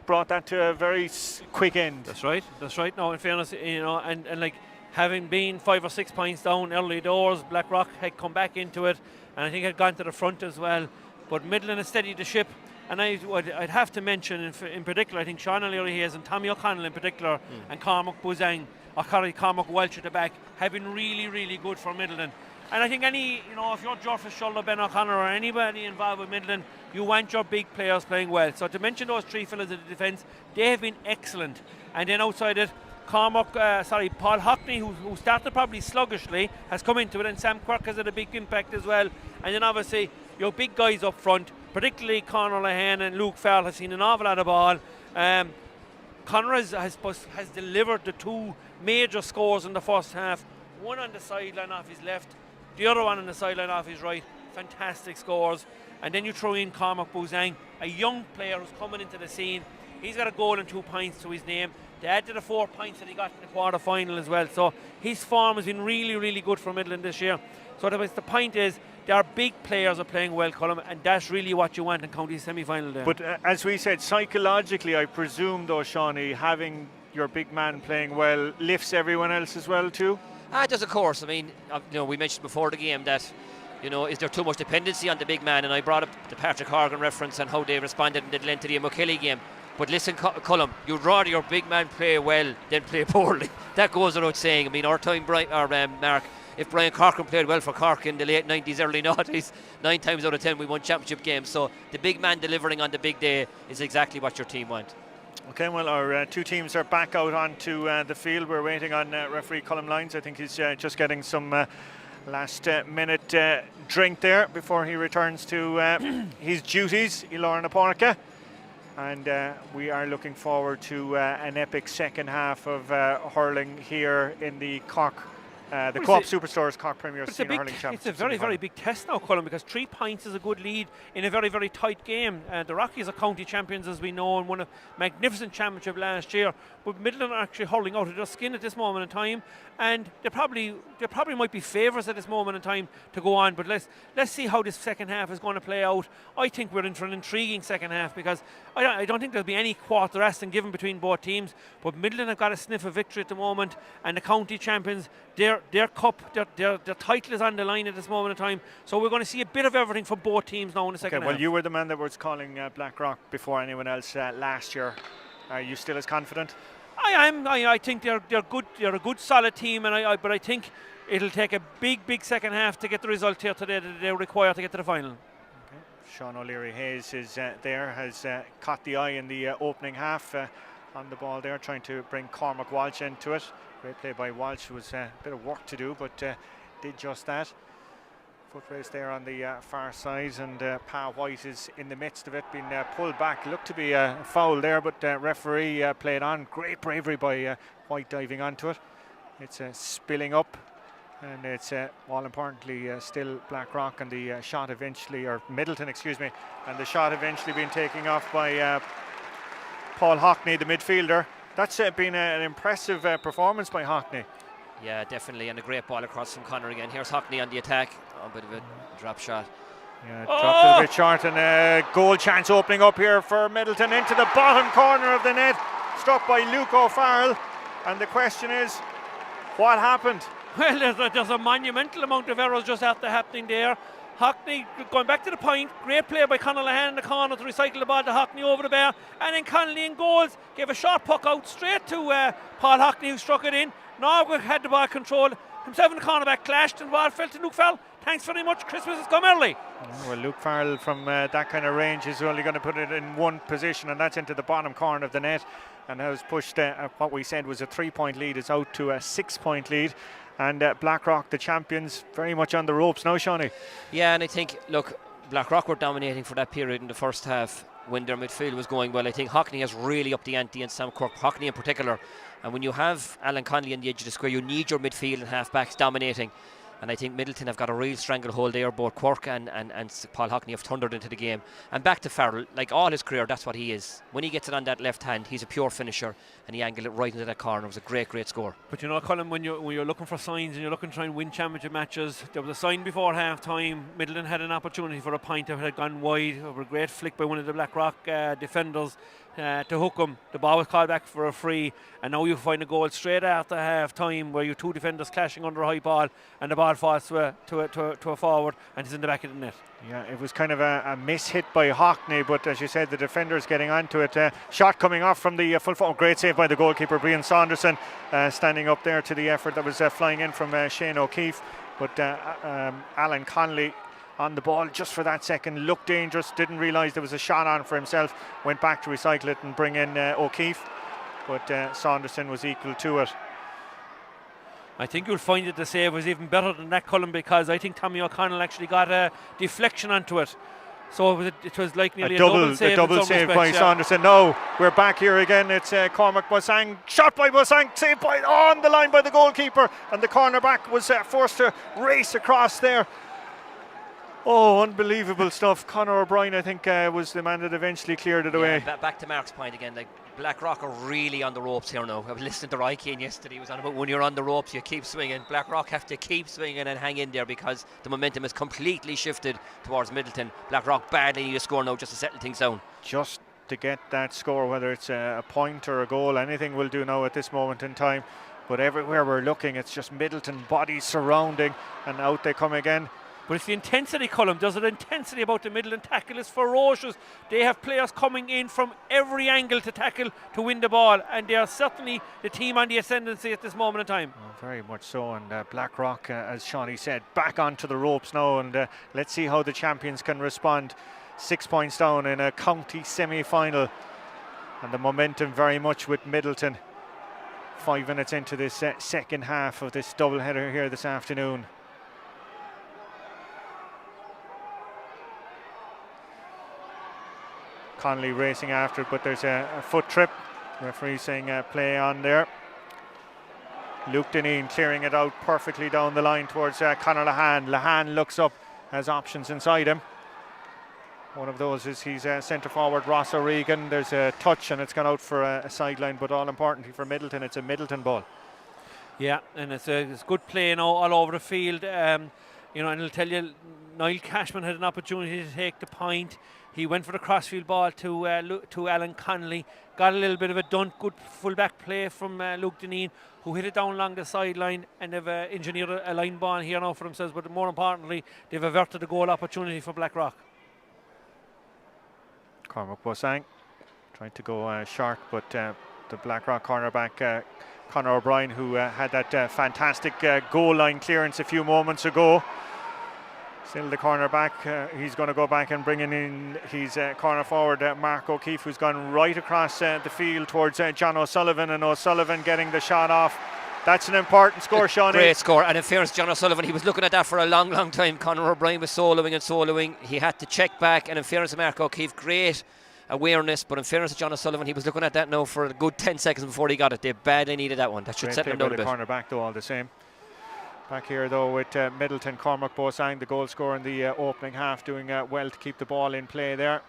brought that to a very quick end. That's right. No, in fairness, you know, and like, having been 5 or 6 points down early doors, Blackrock had come back into it, and I think had gone to the front as well. But Midleton has steadied the ship. And I'd have to mention in particular, I think Sean O'Leary Hayes and Tommy O'Connell in particular, and Cormac Buzang, or Cormac Welch at the back, have been really good for Midleton. And I think if you're Jervis Shoulder, Ben O'Connor, or anybody involved with Midleton, you want your big players playing well. So to mention those three fellas in the defence, they have been excellent. And then outside it, Paul Hockney, who started probably sluggishly, has come into it, and Sam Quirk has had a big impact as well. And then obviously your big guys up front, particularly Conor Lehane and Luke Farrell, have seen an awful lot of ball. Conor has delivered the 2 major scores in the first half, one on the sideline off his left, the other one on the sideline off his right. Fantastic scores. And then you throw in Cormac Buzang, a young player who's coming into the scene. He's got a goal and 2 points to his name. To add to the 4 points that he got in the quarter final as well. So his form has been really good for Midleton this year. So the point is, their big players are playing well, Colm, and that's really what you want in county semi-final there. But as we said, psychologically, I presume though, Shawnee, having your big man playing well lifts everyone else as well too? It does, of course. I mean, we mentioned before the game that, is there too much dependency on the big man? And I brought up the Patrick Horgan reference and how they responded in the Midleton to the O'Kelly game. But listen, Colm, you'd rather your big man play well than play poorly. That goes without saying. I mean, Mark, if Brian Corcoran played well for Cork in the late 90s, early 90s, 9 times out of 10 we won championship games. So the big man delivering on the big day is exactly what your team want. Okay, well, our 2 teams are back out onto the field. We're waiting on referee Colm Lyons. I think he's just getting some last minute drink there before he returns to his duties, Ilora Naporca. And we are looking forward to an epic second half of hurling here in the Cork. The Co-op Superstores Cork Premier Senior Hurling Championship. It's a very big test now, Colm, because 3 points is a good lead in a very tight game. The Rockies are county champions, as we know, and won a magnificent championship last year. But Midleton are actually hurling out of their skin at this moment in time, and they probably might be favourites at this moment in time to go on. But let's see how this second half is going to play out. I think we're in for an intriguing second half, because I don't think there'll be any quarter resting given between both teams. But Midleton have got a sniff of victory at the moment, and the county champions, their cup, their title is on the line at this moment in time. So we're going to see a bit of everything from both teams now in the second half. Well, you were the man that was calling Blackrock before anyone else last year. Are you still as confident? I am. I think they're good. They're a good, solid team, but I think it'll take a big second half to get the result here today that they require to get to the final. Okay. Sean O'Leary Hayes is has caught the eye in the opening half on the ball there, trying to bring Cormac Walsh into it. Great play by Walsh, who was a bit of work to do, but did just that. Foot race there on the far side, and Pa White is in the midst of it, being pulled back. Looked to be a foul there, but referee played on. Great bravery by White diving onto it. It's spilling up, and it's all importantly still Blackrock, and the shot eventually, or Midleton, excuse me, and the shot eventually being taken off by Paul Hockney, the midfielder. That's been an impressive performance by Hockney. Yeah, definitely, and a great ball across from Connor again. Here's Hockney on the attack. A bit of a drop shot. Yeah, dropped it a bit short, and a goal chance opening up here for Midleton into the bottom corner of the net, struck by Luke O'Farrell. And the question is, what happened? Well, there's a monumental amount of errors just after happening there. Hockney going back to the point, great play by Conor Lahan in the corner to recycle the ball to Hockney over the bar, and then Connolly in goals gave a short puck out straight to Paul Hockney, who struck it in. Norwood had the ball control, himself and the cornerback clashed and the ball fell to Luke Farrell. Thanks very much, Christmas has come early. Well, Luke Farrell from that kind of range is only going to put it in one position, and that's into the bottom corner of the net, and has pushed what we said was a 3-point lead. It's out to a 6-point lead. And Blackrock, the champions, very much on the ropes now, Shawnee. Yeah, and I think, look, Blackrock were dominating for that period in the first half when their midfield was going well. I think Hockney has really upped the ante, and Sam Cork, Hockney in particular. And when you have Alan Connolly on the edge of the square, you need your midfield and half-backs dominating. And I think Midleton have got a real stranglehold there. Both Cork and Paul Hockney have thundered into the game. And back to Farrell, like all his career, that's what he is. When he gets it on that left hand, he's a pure finisher, and he angled it right into that corner. It was a great, great score. But you know, Colm, when you're looking for signs and you're looking to try and win championship matches, there was a sign before half-time. Midleton had an opportunity for a point that had gone wide over a great flick by one of the Blackrock defenders to hook him. The ball was called back for a free, and now you find a goal straight after half-time where you two defenders clashing under a high ball, and the ball falls to a forward, and he's in the back of the net. Yeah, it was kind of a miss-hit by Hockney, but as you said, the defenders getting onto it. Shot coming off from the full forward. Great save by the goalkeeper, Brian Saunderson, standing up there to the effort that was flying in from Shane O'Keefe. But Alan Connolly on the ball just for that second, looked dangerous, didn't realise there was a shot on for himself, went back to recycle it and bring in O'Keefe. But Saunderson was equal to it. I think you'll find that the save was even better than that, Colm, because I think Tommy O'Connell actually got a deflection onto it. So it was like nearly a double save. A double save by Saunderson. No, we're back here again. It's Cormac Bossang, shot by Bossang, saved by on the line by the goalkeeper, and the cornerback was forced to race across there. Oh, unbelievable stuff. Conor O'Brien, I think, was the man that eventually cleared it away. Back to Mark's point again, like Blackrock are really on the ropes here now. I was listening to Roy Keane yesterday. He was on about when you're on the ropes, you keep swinging. Blackrock have to keep swinging and hang in there because the momentum has completely shifted towards Midleton. Blackrock badly need a score now just to settle things down. Just to get that score, whether it's a point or a goal, anything will do now at this moment in time. But everywhere we're looking, it's just Midleton bodies surrounding, and out they come again. But it's the intensity, Colm. There's an intensity about the Midleton tackle. It's ferocious. They have players coming in from every angle to tackle to win the ball, and they are certainly the team on the ascendancy at this moment in time. Oh, very much so. And Blackrock, as Shawnee said, back onto the ropes now, and let's see how the champions can respond. 6 points down in a county semi-final, and the momentum very much with Midleton. 5 minutes into this second half of this doubleheader here this afternoon. Connolly racing after it, but there's a foot trip. Referee saying play on there. Luke Dineen clearing it out perfectly down the line towards Conor Lahan. Lahan looks up, has options inside him. One of those is he's centre forward Ross O'Regan. There's a touch and it's gone out for a sideline, but all importantly for Midleton, it's a Midleton ball. Yeah, and it's good play now all over the field. You know, and I'll tell you, Niall Cashman had an opportunity to take the point. He went for the crossfield ball to Alan Connolly. Got a little bit of a dunt, good full-back play from Luke Dineen, who hit it down along the sideline, and they've engineered a line ball here now for themselves. But more importantly, they've averted a goal opportunity for Blackrock. Cormac Bossang trying to go short, but the Blackrock cornerback Conor O'Brien, who had that fantastic goal line clearance a few moments ago. Still the cornerback, he's going to go back and bring in his corner forward Mark O'Keefe, who's gone right across the field towards John O'Sullivan, and O'Sullivan getting the shot off. That's an important score, Shawnee. Great score, and in fairness, John O'Sullivan, he was looking at that for a long, long time. Conor O'Brien was soloing. He had to check back, and in fairness to Mark O'Keefe, great awareness, but in fairness to John O'Sullivan, he was looking at that now for a good 10 seconds before he got it. They badly needed that one. That should settle him down a bit. Cornerback though, all the same. Back here though with Midleton, Cormac Bossang, the goal scorer in the opening half, doing well to keep the ball in play there.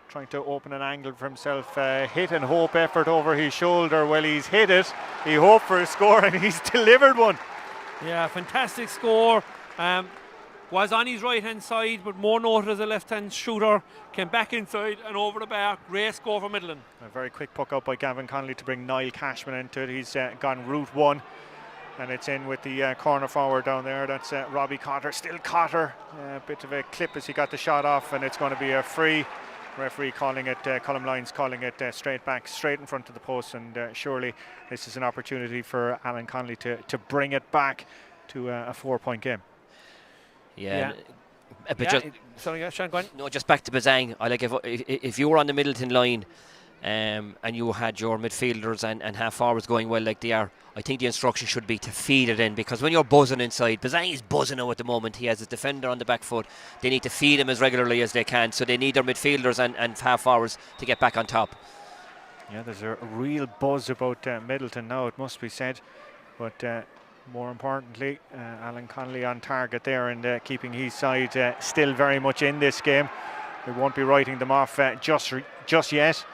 Trying to open an angle for himself. Hit and hope effort over his shoulder. Well, he's hit it. He hoped for a score and he's delivered one. Yeah, fantastic score. was on his right hand side, but more noted as a left hand shooter. Came back inside and over the bar. Great score for Midleton. A very quick puck out by Gavin Connolly to bring Niall Cashman into it. He's gone route one, and it's in with the corner forward down there. That's Robbie Cotter. Still Cotter. A bit of a clip as he got the shot off, and it's going to be a free. Referee calling it, Colm Lyons calling it straight back, straight in front of the post, and surely this is an opportunity for Alan Connolly to bring it back to a 4-point game. Yeah. Sorry, Sean, go on. No, just back to Bazang. I like if you were on the Midleton line and you had your midfielders and half forwards going well like they are, I think the instruction should be to feed it in, because when you're buzzing inside, Bazang is buzzing now at the moment. He has his defender on the back foot. They need to feed him as regularly as they can, so they need their midfielders and half forwards to get back on top. Yeah, there's a real buzz about Midleton now, it must be said, but more importantly, Alan Connolly on target there and keeping his side still very much in this game. We won't be writing them off just yet.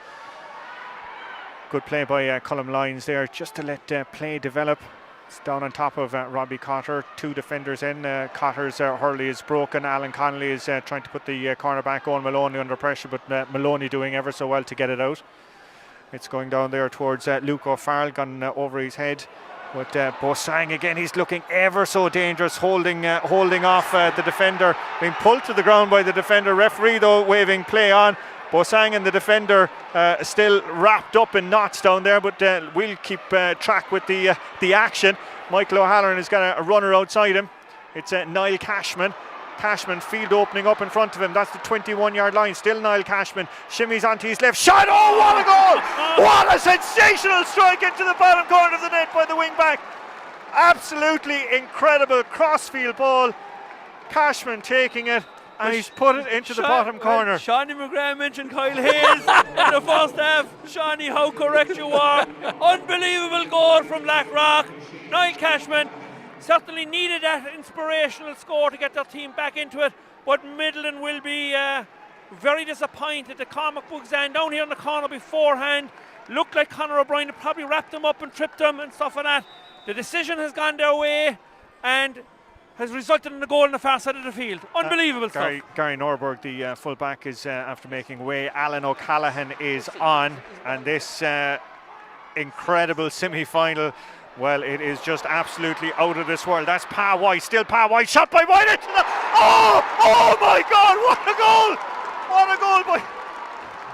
Good play by Colm Lyons there, just to let play develop. It's down on top of Robbie Cotter. Two defenders in. Cotter's hurley is broken. Alan Connolly is trying to put the corner back on Maloney under pressure, but Maloney doing ever so well to get it out. It's going down there towards Luke O'Farrell, gone over his head. But Bosang again, he's looking ever so dangerous, holding off the defender, being pulled to the ground by the defender. Referee though waving play on. Bosang and the defender still wrapped up in knots down there, but we'll keep track with the action. Michael O'Halloran has got a runner outside him. It's Niall Cashman. Cashman field opening up in front of him. That's the 21-yard line. Still Niall Cashman. Shimmies onto his left. Shot! Oh, what a goal! What a sensational strike into the bottom corner of the net by the wing-back. Absolutely incredible crossfield ball. Cashman taking it, and he's put it into the bottom corner. Shawnee McGrath mentioned Kyle Hayes in the first half. Shawnee, how correct you are. Unbelievable goal from Blackrock. Niall Cashman certainly needed that inspirational score to get their team back into it, but Midleton will be very disappointed. The comic book Zan down here in the corner beforehand looked like Conor O'Brien had probably wrapped them up and tripped them and stuff like that. The decision has gone their way and has resulted in a goal on the far side of the field. Unbelievable stuff. Gary Norberg, the full-back, is after making way. Alan O'Callaghan is on, and this incredible semi-final, well, it is just absolutely out of this world. That's Pa White, still Pa White, shot by White into the... Oh my God, what a goal! What a goal by...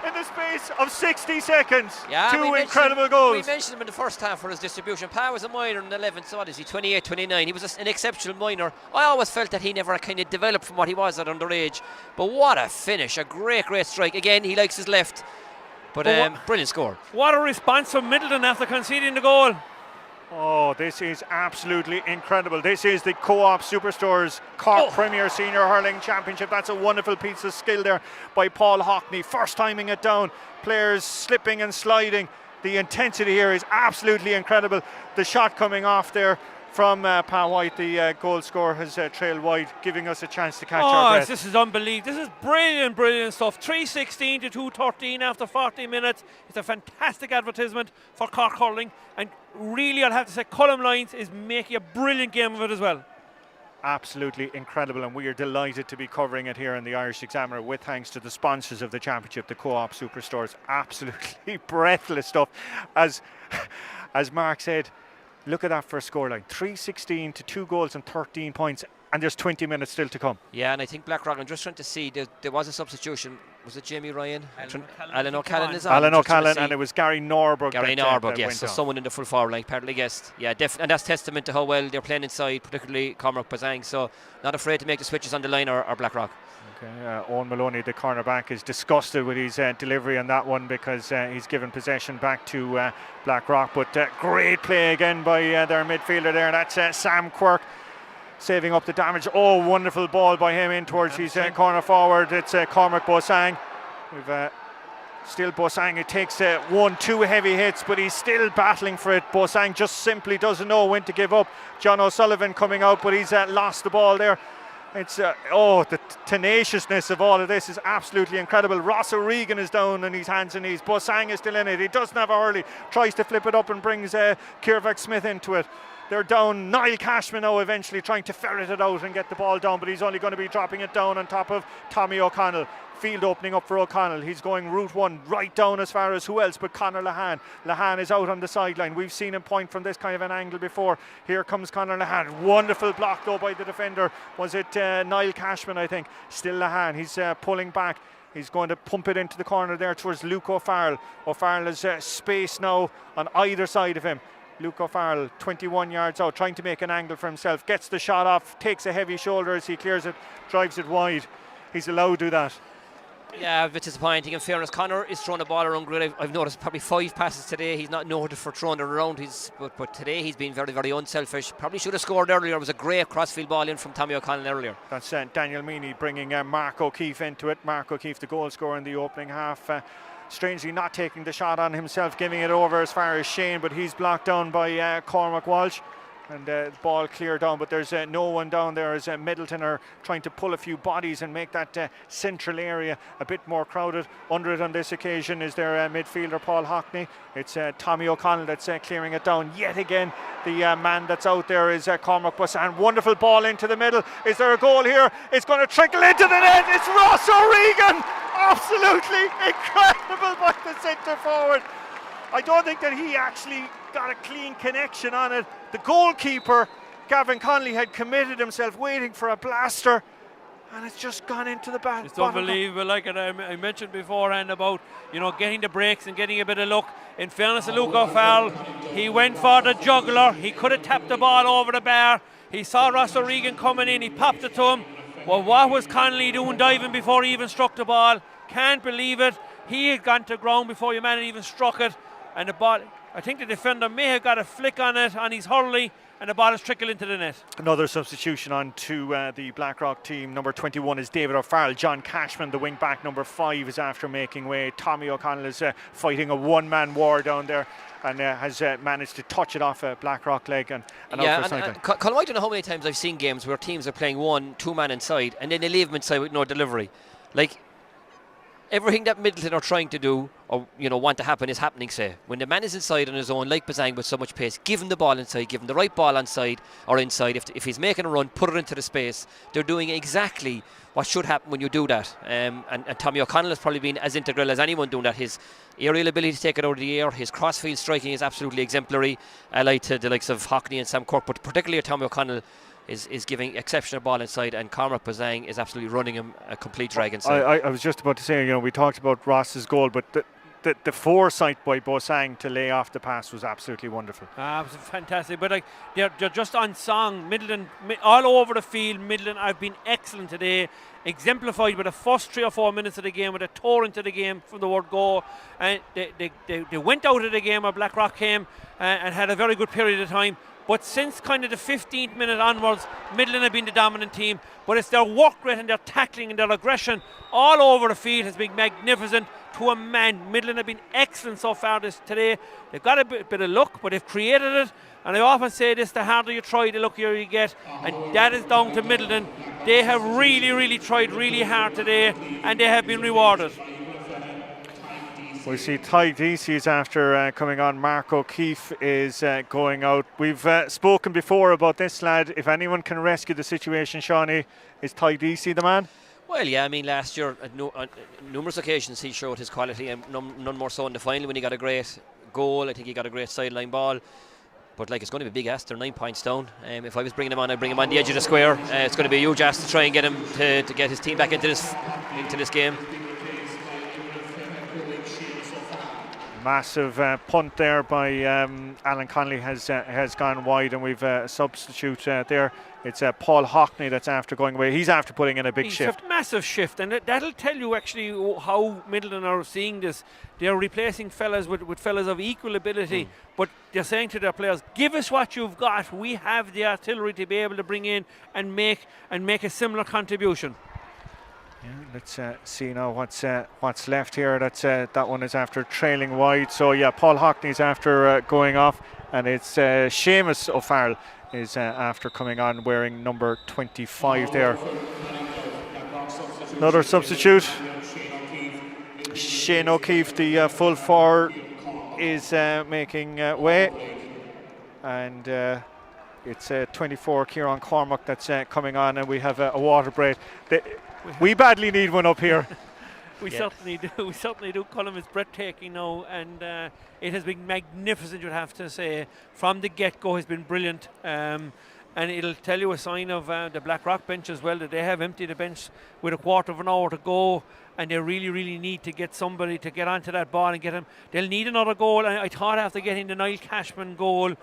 in the space of 60 seconds. Yeah, two incredible goals. We mentioned him in the first half for his distribution. Pa was a minor in the 11th, so what is he, 28, 29. He was an exceptional minor. I always felt that he never kind of developed from what he was at underage. But what a finish, a great strike. Again, he likes his left. But brilliant score. What a response from Midleton after conceding the goal. Oh, this is absolutely incredible. This is the Co-op Superstores Cork Premier Senior Hurling Championship. That's a wonderful piece of skill there by Paul Hockney. First timing it down, players slipping and sliding. The intensity here is absolutely incredible. The shot coming off there from Pa White, the goal scorer, has trailed wide, giving us a chance to catch our breath. This is unbelievable. This is brilliant stuff. 3:16 to 2:13 after 40 minutes. It's a fantastic advertisement for Cork Hurling, and really I'll have to say Colm Lyons is making a brilliant game of it as well. Absolutely incredible, and we are delighted to be covering it here in the Irish Examiner with thanks to the sponsors of the championship, the Co-op Superstores. Absolutely breathless stuff. As Mark said, look at that first scoreline. 3:16 to 2 goals and 13 points, and there's 20 minutes still to come. Yeah, and I think Blackrock, I'm just trying to see, there was a substitution. Was it Jamie Ryan? Alan O'Callaghan is on. Alan O'Callaghan, and it was Gary Norberg. Yes, so someone in the full forward line, partly guessed. Yeah, and that's testament to how well they're playing inside, particularly Cormac Bazang, so not afraid to make the switches on the line or Blackrock. Okay, Owen Maloney, the cornerback, is disgusted with his delivery on that one because he's given possession back to Blackrock. But great play again by their midfielder there. That's Sam Quirk saving up the damage. Oh, wonderful ball by him in towards his corner forward. It's Cormac Bosang. We've still Bosang. It takes 1-2 heavy hits, but he's still battling for it. Bosang just simply doesn't know when to give up. John O'Sullivan coming out, but he's lost the ball there. It's the tenaciousness of all of this is absolutely incredible. Ross O'Regan is down on his hands and knees. Bosang is still in it. He doesn't have a hurley. Tries to flip it up and brings Kiervac Smith into it. They're down. Niall Cashman now eventually trying to ferret it out and get the ball down, but he's only going to be dropping it down on top of Tommy O'Connell. Field opening up for O'Connell. He's going route one right down as far as who else but Conor Lehane. Lehane is out on the sideline. We've seen him point from this kind of an angle before. Here comes Conor Lehane. Wonderful block though by the defender. Was it Niall Cashman, I think? Still Lehane. He's pulling back. He's going to pump it into the corner there towards Luke O'Farrell. O'Farrell has space now on either side of him. Luke O'Farrell, 21 yards out, trying to make an angle for himself. Gets the shot off, takes a heavy shoulder as he clears it, drives it wide. He's allowed to do that. Yeah, a bit disappointing. In fairness, Connor is throwing the ball around great. I've noticed probably 5 passes today. He's not noted for throwing it around. But today he's been very, very unselfish. Probably should have scored earlier. It was a great crossfield ball in from Tommy O'Connell earlier. That's Daniel Meany bringing Mark O'Keefe into it. Mark O'Keefe, the goal scorer in the opening half. Strangely not taking the shot on himself, giving it over as far as Shane, but he's blocked down by Cormac Walsh. And the ball clear down, but there's no one down there as Midleton are trying to pull a few bodies and make that central area a bit more crowded. Under it on this occasion is their midfielder Paul Hockney. It's Tommy O'Connell that's clearing it down yet again. The man that's out there is Cormac Bussan. Wonderful ball into the middle. Is there a goal here? It's going to trickle into the net. It's Ross O'Regan. Absolutely incredible by the centre forward. I don't think that he actually got a clean connection on it. The goalkeeper, Gavin Connolly, had committed himself waiting for a blaster, and it's just gone into the bat. It's unbelievable. Like I mentioned beforehand about, getting the breaks and getting a bit of luck. In fairness to Luke O'Farrell, he went for the juggler. He could have tapped the ball over the bar. He saw Ross O'Regan coming in. He popped it to him. Well, what was Connolly doing diving before he even struck the ball? Can't believe it. He had gone to ground before your man had even struck it. And the ball, I think the defender may have got a flick on it on his hurley, and the ball has trickled into the net. Another substitution on to the Blackrock team. Number 21 is David O'Farrell. John Cashman, the wing back, number 5, is after making way. Tommy O'Connell is fighting a one-man war down there and has managed to touch it off a Blackrock leg and out for sideline. Colm, I don't know how many times I've seen games where teams are playing 1-2 man inside and then they leave them inside with no delivery. Like, everything that Midleton are trying to do or want to happen is happening. Say when the man is inside on his own, like Bazang, with so much pace, give him the ball inside, give him the right ball inside or inside. If he's making a run, put it into the space. They're doing exactly what should happen when you do that. And Tommy O'Connell has probably been as integral as anyone doing that. His aerial ability to take it out of the air, his crossfield striking is absolutely exemplary, allied to the likes of Hockney and Sam Cork, but particularly Tommy O'Connell is giving exceptional ball inside, and Cormac Bazang is absolutely running him a complete drag inside. I was just about to say, we talked about Ross's goal, but the foresight by Bosang to lay off the pass was absolutely wonderful. It was fantastic. But they're just on song. Midleton, all over the field, Midleton have been excellent today, exemplified by the first 3 or 4 minutes of the game with a tour into the game from the word go. And they went out of the game where Blackrock came and had a very good period of time. But since kind of the 15th minute onwards, Midleton have been the dominant team. But it's their work rate and their tackling and their aggression all over the field has been magnificent to a man. Midleton have been excellent so far today. They've got a bit of luck, but they've created it. And I often say this, the harder you try, the luckier you get. And that is down to Midleton. They have really, really tried really hard today, and they have been rewarded. We see Ty Deasy's after coming on. Mark O'Keefe is going out. We've spoken before about this lad. If anyone can rescue the situation, Shawnee, is Ty Deasy the man? Well, yeah, I mean, last year on numerous occasions he showed his quality, and none more so in the final when he got a great goal. I think he got a great sideline ball. But it's going to be a big ask. They're 9 points down. If I was bringing him on, I'd bring him on the edge of the square. It's going to be a huge ask to try and get him to get his team back into this game. Massive punt there by Alan Connolly has gone wide, and we've a substitute there. It's Paul Hockney that's after going away. He's after putting in a big shift. Massive shift, and that'll tell you actually how Midleton are seeing this. They're replacing fellas with fellas of equal ability, but they're saying to their players, give us what you've got. We have the artillery to be able to bring in and make a similar contribution. Yeah, let's see now what's left here. That one is after trailing wide. So yeah, Paul Hockney's after going off, and it's Seamus O'Farrell is after coming on wearing number 25 there. Another substitute. Shane O'Keefe, the full forward, is making way, and It's 24 Kieran Cormac that's coming on, and we have a water break. We badly need one up here. We certainly do. We certainly do. Colm is breathtaking now, and it has been magnificent, you'd have to say. From the get-go, has been brilliant. And it'll tell you a sign of the Blackrock bench as well, that they have emptied the bench with a quarter of an hour to go, and they really, really need to get somebody to get onto that ball and get him. They'll need another goal, and I thought after getting the Niall Cashman goal,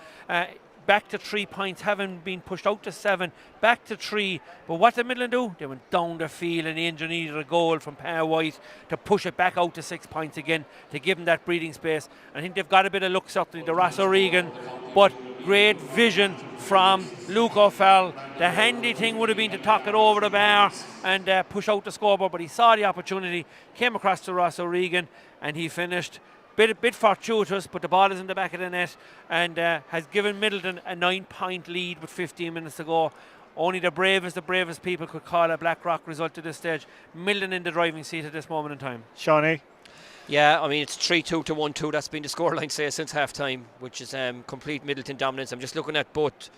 back to 3 points, having been pushed out to 7, back to 3. But what did Midleton do? They went down the field and Angel needed a goal from Per White to push it back out to 6 points again, to give them that breathing space. I think they've got a bit of luck, certainly, the Ross O'Regan, but great vision from Luke O'Farrell. The handy thing would have been to tuck it over the bar and push out the scoreboard, but he saw the opportunity, came across to Ross O'Regan, and he finished. Bit fortuitous, but the ball is in the back of the net, and has given Midleton a 9-point lead with 15 minutes to go. Only the bravest people could call a Blackrock result at this stage. Midleton in the driving seat at this moment in time. Shawnee? Yeah, I mean, it's 3-2 to 1-2. That's been the scoreline, say, since half-time, which is complete Midleton dominance. I'm just looking at both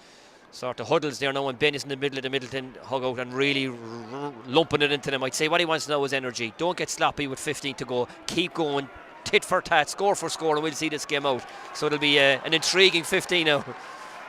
sort of huddles there now, and Ben is in the middle of the Midleton hugout and really lumping it into them. I'd say what he wants now is energy. Don't get sloppy with 15 to go. Keep going. Tit for tat, score for score, and we'll see this game out. So it'll be an intriguing 15 now.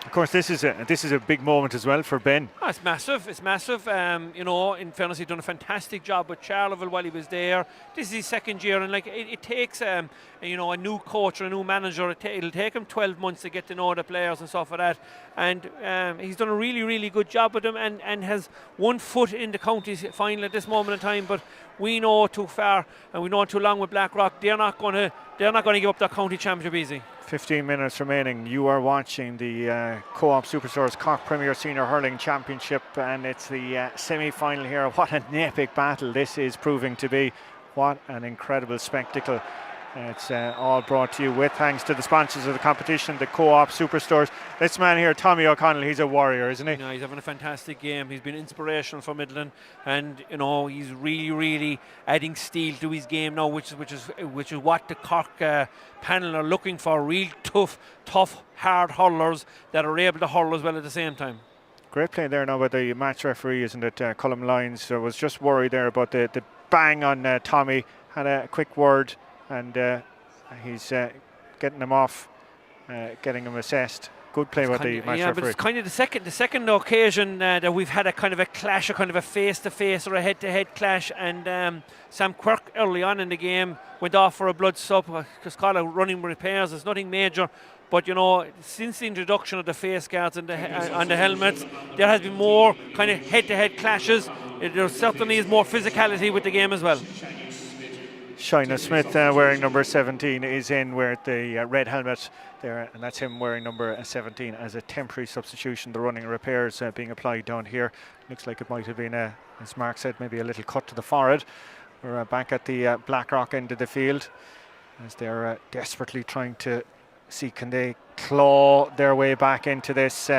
Of course, this is a big moment as well for Ben. Oh, it's massive. It's massive. In fairness, he's done a fantastic job with Charleville while he was there. This is his second year, and it takes a new coach or a new manager. It'll take him 12 months to get to know the players and stuff like that. And he's done a really, really good job with them, and has 1 foot in the county final at this moment in time. But we know too far, and we know too long with Blackrock. They're not going to give up that county championship easy. 15 minutes remaining. You are watching the Co-op Superstores Cork Premier Senior Hurling Championship, and it's the semi-final here. What an epic battle this is proving to be. What an incredible spectacle. It's all brought to you with thanks to the sponsors of the competition, the Co-op Superstores. This man here, Tommy O'Connell, he's a warrior, isn't he? No, he's having a fantastic game. He's been inspirational for Midleton, and he's really, really adding steel to his game now, which is what the Cork panel are looking for. Real tough, hard hurlers that are able to hurl as well at the same time. Great play there now by the match referee, isn't it? Colm Lyons was just worried there about the bang on Tommy. Had a quick word, and he's getting him off, getting him assessed. Good play by the match referee. Yeah, but it's kind of the second occasion that we've had a kind of a clash, a kind of a face-to-face or a head-to-head clash, and Sam Quirk early on in the game went off for a blood sub, just called out running repairs. It's nothing major, but since the introduction of the face guards and on the helmets, there has been more kind of head-to-head clashes. There certainly is more physicality with the game as well. Shina Smith wearing number 17 is in with the red helmet there, and that's him wearing number 17 as a temporary substitution. The running repairs being applied down here. Looks like it might have been, as Mark said, maybe a little cut to the forehead. We're back at the Blackrock end of the field as they're desperately trying to see can they claw their way back into this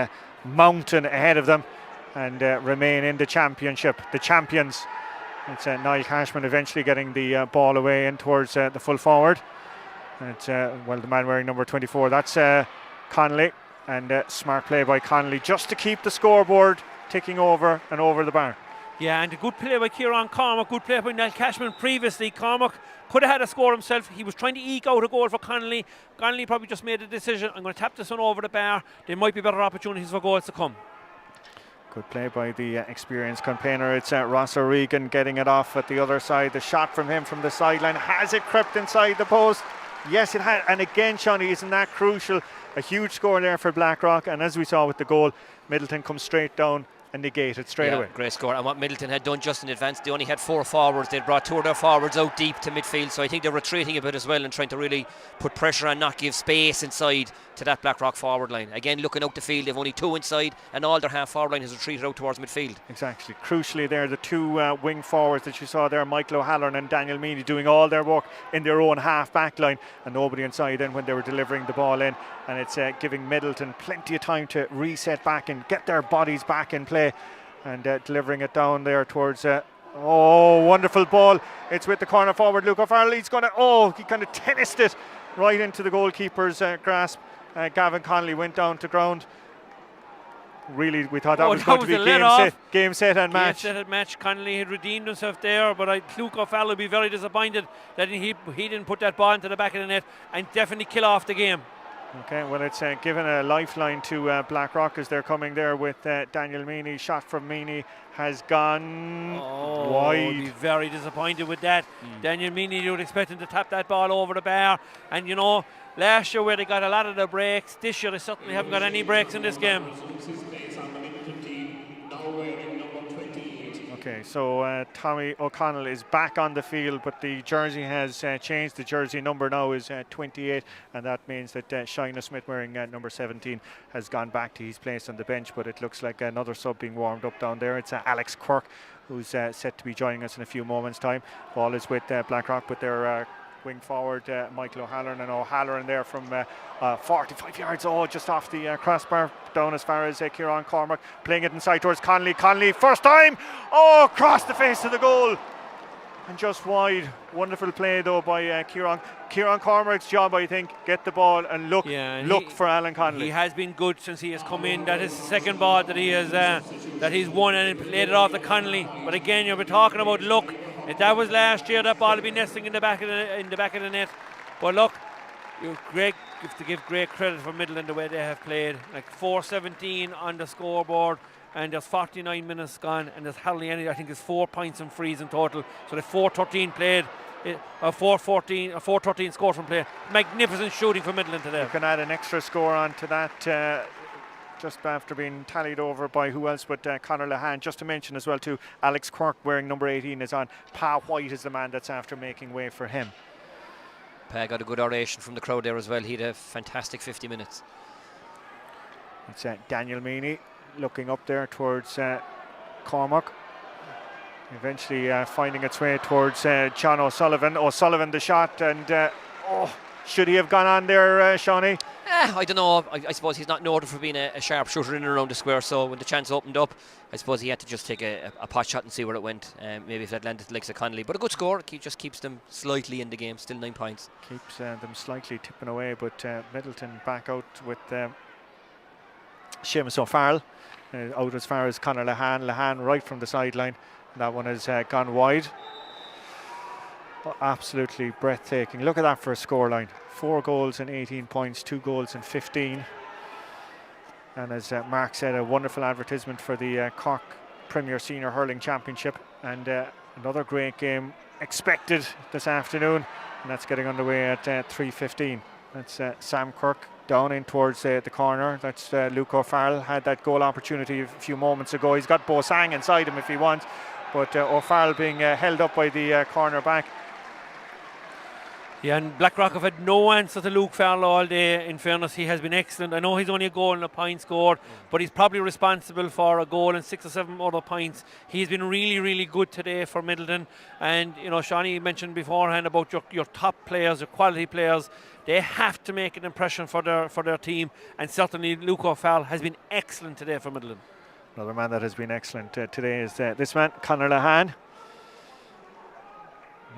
mountain ahead of them and remain in the championship, the champions. It's Niall Cashman eventually getting the ball away in towards the full forward. It's the man wearing number 24, that's Connolly, and smart play by Connolly just to keep the scoreboard ticking over and over the bar. Yeah, and a good play by Kieran Cormac, good play by Niall Cashman previously. Cormac could have had a score himself. He was trying to eke out a goal for Connolly. Connolly probably just made a decision. I'm going to tap this one over the bar. There might be better opportunities for goals to come. Good play by the experienced campaigner. It's Ross O'Regan getting it off at the other side. The shot from him from the sideline. Has it crept inside the post? Yes, it had. And again, Shawnee, isn't that crucial? A huge score there for Blackrock. And as we saw with the goal, Midleton comes straight down and negate it straight away. Great score. And what Midleton had done just in advance, they only had 4 forwards. They'd brought 2 of their forwards out deep to midfield, so I think they're retreating a bit as well and trying to really put pressure and not give space inside to that Blackrock forward line. Again, looking out the field, they've only 2 inside and all their half forward line has retreated out towards midfield. Exactly. Crucially there, the 2 wing forwards that you saw there, Michael O'Halloran and Daniel Meany, doing all their work in their own half back line, and nobody inside then when they were delivering the ball in, and it's giving Midleton plenty of time to reset back and get their bodies back in play. And delivering it down there towards wonderful ball. It's with the corner forward Luke O'Farrell. He's going to he kind of tennised it right into the goalkeeper's grasp. Gavin Connolly went down to ground. Really, we thought that Oh, was that going was to a be let-off. game, set and match. Yes, that match. Connolly had redeemed himself there, but Luke O'Fallon will be very disappointed that he didn't put that ball into the back of the net and definitely kill off the game. Okay, well, it's given a lifeline to Blackrock as they're coming there with Daniel Meany. Shot from Meany has gone wide. Be very disappointed with that. Daniel Meany, you would expect him to tap that ball over the bar. And you know, last year where they got a lot of the breaks, this year they certainly haven't got any breaks in this game. Okay, so Tommy O'Connell is back on the field, but the jersey has changed. The jersey number now is 28, and that means that Shina Smith, wearing number 17, has gone back to his place on the bench, but it looks like another sub being warmed up down there. It's Alex Cork, who's set to be joining us in a few moments' time. Ball is with Blackrock, but they're wing forward Michael O'Halloran, and O'Halloran there from 45 yards, just off the crossbar, down as far as Kieran Cormac, playing it inside towards Connolly, first time, across the face of the goal and just wide. Wonderful play though by Kieran Cormac's job, I think, get the ball and look for Alan Connolly. He has been good since he has come in. That is the second ball that he has that he's won, and played it off to Connolly. But again, you've been talking about luck. If that was last year, that ball would be nesting in the back of the net. But look, you have to give great credit for Midleton the way they have played. Like 4-17 on the scoreboard, and there's 49 minutes gone, and there's hardly any. I think there's 4 points and frees in total. So the 4-13 played, 4-13 scored from play. Magnificent shooting for Midleton today. You can add an extra score on to that. Just after being tallied over by who else but Conor Lehan. Just to mention as well too, Alex Quirk wearing number 18 is on. Pa White is the man that's after making way for him. Pa got a good oration from the crowd there as well. He had a fantastic 50 minutes. It's Daniel Meany looking up there towards Cormac. Eventually finding its way towards John O'Sullivan. O'Sullivan the shot, and should he have gone on there, Shawnee? I don't know. I suppose he's not noted for being a sharp shooter in and around the square, so when the chance opened up, I suppose he had to just take a pot shot and see where it went. Maybe if that landed like Connolly. But a good score. It just keeps them slightly in the game, still 9 points. Keeps them slightly tipping away, but Midleton back out with Seamus O'Farrell out as far as Conor Lehan. Lehan right from the sideline. That one has gone wide. Absolutely breathtaking. Look at that for a scoreline. 4 goals and 18 points, 2 goals and 15. And as Mark said, a wonderful advertisement for the Cork Premier Senior Hurling Championship. And another great game expected this afternoon. And that's getting underway at 3:15. That's Sam Kirk down in towards the corner. That's Luke O'Farrell. Had that goal opportunity a few moments ago. He's got Bosang inside him if he wants. But O'Farrell being held up by the corner back. Yeah, and Blackrock have had no answer to Luke Farrell all day. In fairness, he has been excellent. I know he's only a goal and a point scored, but he's probably responsible for a goal and 6 or 7 other points. He's been really, really good today for Midleton. And, you know, Shawnee mentioned beforehand about your top players, your quality players. They have to make an impression for their team. And certainly Luke O'Farrell has been excellent today for Midleton. Another man that has been excellent today is this man, Conor Lehan.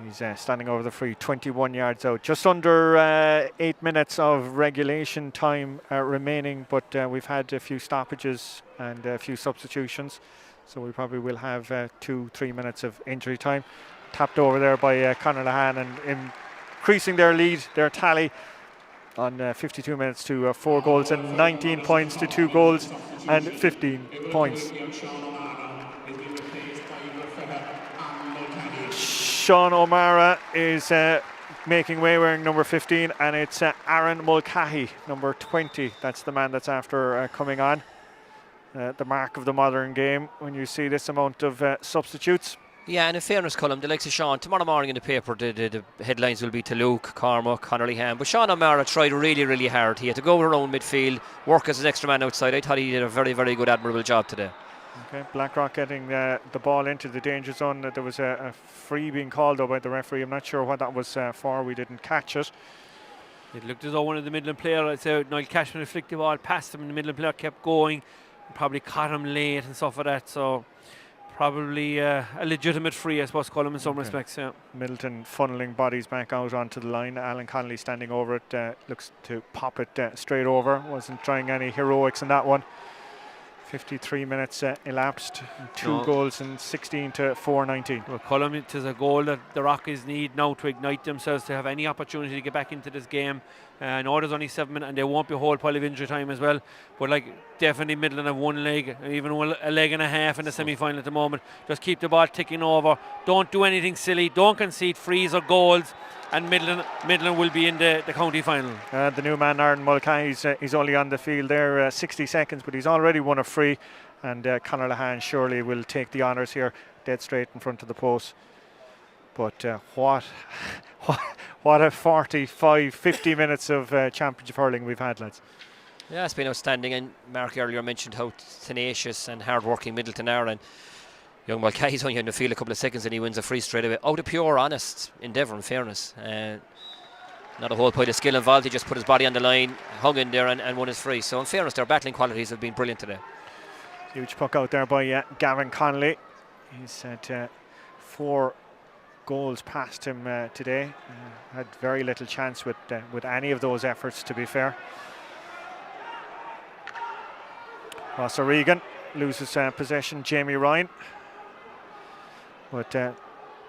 He's standing over the free, 21 yards out. Just under 8 minutes of regulation time remaining, but we've had a few stoppages and a few substitutions, so we probably will have 2-3 minutes of injury time. Tapped over there by Conor Lehan, and increasing their lead, their tally on 52 minutes to 4 goals and 19 points to 2 goals and 15 points. Sean O'Mara is making way wearing number 15, and it's Aaron Mulcahy, number 20. That's the man that's after coming on. The mark of the modern game when you see this amount of substitutes. Yeah, and in fairness, Colm, the likes of Sean, tomorrow morning in the paper, the headlines will be to Luke, Cormac, Conor Lehan. But Sean O'Mara tried really, really hard. He had to go around midfield, work as an extra man outside. I thought he did a very, very good, admirable job today. Okay, Blackrock getting the ball into the danger zone. There was a free being called though by the referee. I'm not sure what that was for. We didn't catch it. It looked as though one of the Midleton players, Niall Cashman, flicked the ball past him, and the Midleton player kept going. Probably caught him late and stuff like that. So probably a legitimate free, I suppose, Colm, in some respects. Yeah. Midleton funneling bodies back out onto the line. Alan Connolly standing over it. Looks to pop it straight over. Wasn't trying any heroics in that one. 53 minutes elapsed, 2 goals and 16 to 4-19. Well, Colm, it is a goal that the Rockies need now to ignite themselves to have any opportunity to get back into this game. I know there's only 7 minutes and there won't be a whole pile of injury time as well, but like definitely Midleton have 1 leg, even a leg and a half in the semi-final at the moment. Just keep the ball ticking over, don't do anything silly, don't concede frees or goals, and Midleton will be in the county final. The new man, Aaron Mulcahy, he's only on the field there 60 seconds, but he's already won a free, and Conor Lahan surely will take the honours here, dead straight in front of the post. But what a 45, 50 minutes of championship hurling we've had, lads. Yeah, it's been outstanding, and Mark earlier mentioned how tenacious and hard-working Midleton are, and young Mulcahy's only on the field a couple of seconds and he wins a free straight away. Out of pure, honest endeavour, in fairness. Not a whole pile of skill involved, he just put his body on the line, hung in there and won his free. So in fairness, their battling qualities have been brilliant today. Huge puck out there by Gavin Connolly. He's had 4 goals past him today. Had very little chance with any of those efforts, to be fair. Ross O'Regan loses possession. Jamie Ryan. But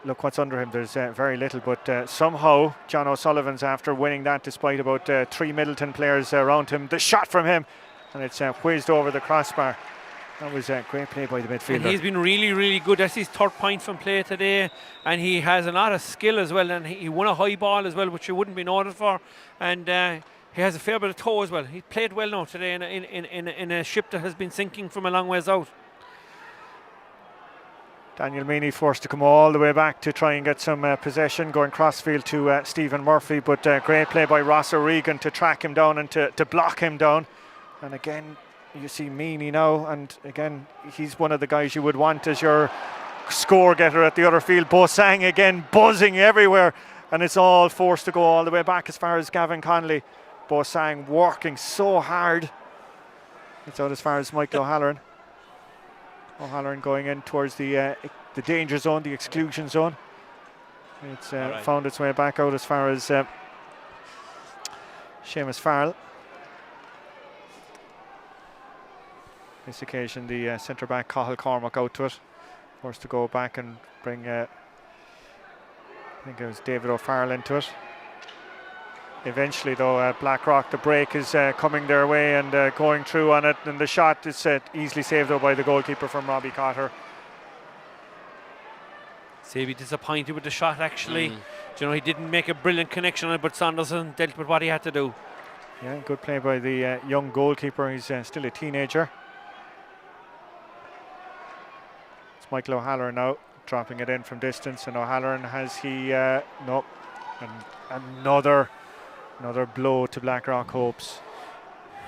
look what's under him. There's very little. But somehow John O'Sullivan's after winning that, despite about 3 Midleton players around him. The shot from him, and it's whizzed over the crossbar. That was a great play by the midfielder. And he's been really, really good. That's his 3rd point from play today, and he has a lot of skill as well. And he won a high ball as well, which you wouldn't be noted for. And he has a fair bit of toe as well. He played well now today in a ship that has been sinking from a long ways out. Daniel Meany forced to come all the way back to try and get some possession, going crossfield to Stephen Murphy, but great play by Ross O'Regan to track him down and to block him down. And again, you see Meany now, and again, he's one of the guys you would want as your score getter at the other field. Bosang again buzzing everywhere, and it's all forced to go all the way back as far as Gavin Connolly. Bosang working so hard. It's out as far as Michael O'Halloran. O'Halloran going in towards the danger zone, the exclusion zone. It's found its way back out as far as Seamus Farrell. This occasion, the centre back Cathal Cormac out to it, forced to go back and bring I think it was David O'Farrell into it. Eventually though, Blackrock, the break is coming their way and going through on it, and the shot is easily saved though by the goalkeeper from Robbie Cotter. Savey disappointed with the shot actually. You know, he didn't make a brilliant connection on it, but Sanderson dealt with what he had to do. Yeah, good play by the young goalkeeper. He's still a teenager. It's Michael O'Halloran now dropping it in from distance, and O'Halloran has no, and another blow to Blackrock hopes.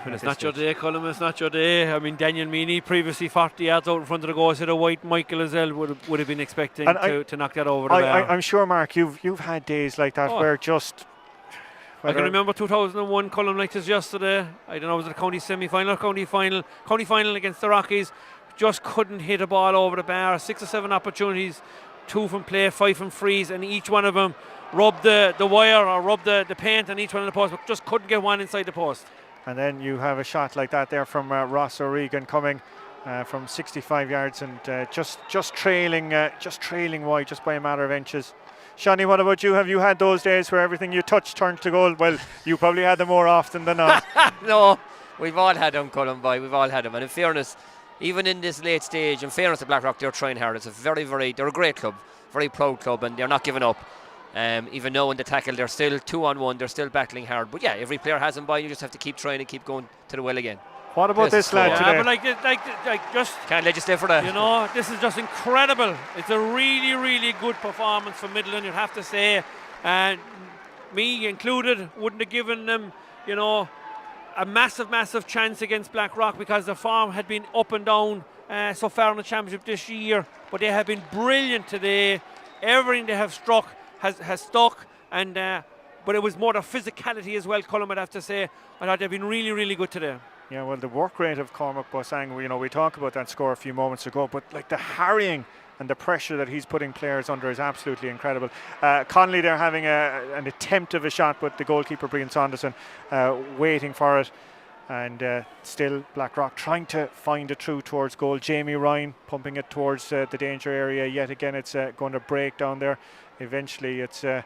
Well, it's not your day, Colm, it's not your day. I mean, Daniel Meany, previously 40 yards out in front of the goal, hit a white. Michael as well would have been expecting to knock that over the bar. I'm sure, Mark, you've had days like that where just... I can remember 2001, Colm, like this yesterday. I don't know, was it a county semi-final or county final against the Rockies. Just couldn't hit a ball over the bar. 6 or 7 opportunities, 2 from play, 5 from frees, and each one of them rubbed the wire or rubbed the paint on each one of the posts, but just couldn't get one inside the post. And then you have a shot like that there from Ross O'Regan coming from 65 yards and just trailing wide just by a matter of inches. Shani, what about you? Have you had those days where everything you touch turned to gold? Well, you probably had them more often than not. No, we've all had them, Colm boy. We've all had them. And in fairness, even in this late stage, in fairness to Blackrock, they're trying hard. It's a they're a great club, very proud club, and they're not giving up. Even though in the tackle they're still 2-on-1, they're still battling hard. But yeah, every player has them by. You just have to keep trying and keep going to the well again. What about this lad today? Yeah, but like just can't legislate for that. You know, this is just incredible. It's a really, really good performance for Midleton, you'd have to say. And me included, wouldn't have given them, you know, a massive chance against Blackrock because the form had been up and down so far in the championship this year. But they have been brilliant today. Everything they have struck has stuck, and but it was more the physicality as well, Colm, I'd have to say. I thought they've been really, really good today. Yeah, well, the work rate of Cormac Bosang, you know, we talked about that score a few moments ago, but like the harrying and the pressure that he's putting players under is absolutely incredible. Connolly there having an attempt of a shot, but the goalkeeper, Brian Saunderson, waiting for it. And still Blackrock trying to find it through towards goal. Jamie Ryan pumping it towards the danger area. Yet again, it's going to break down there. Eventually, it's going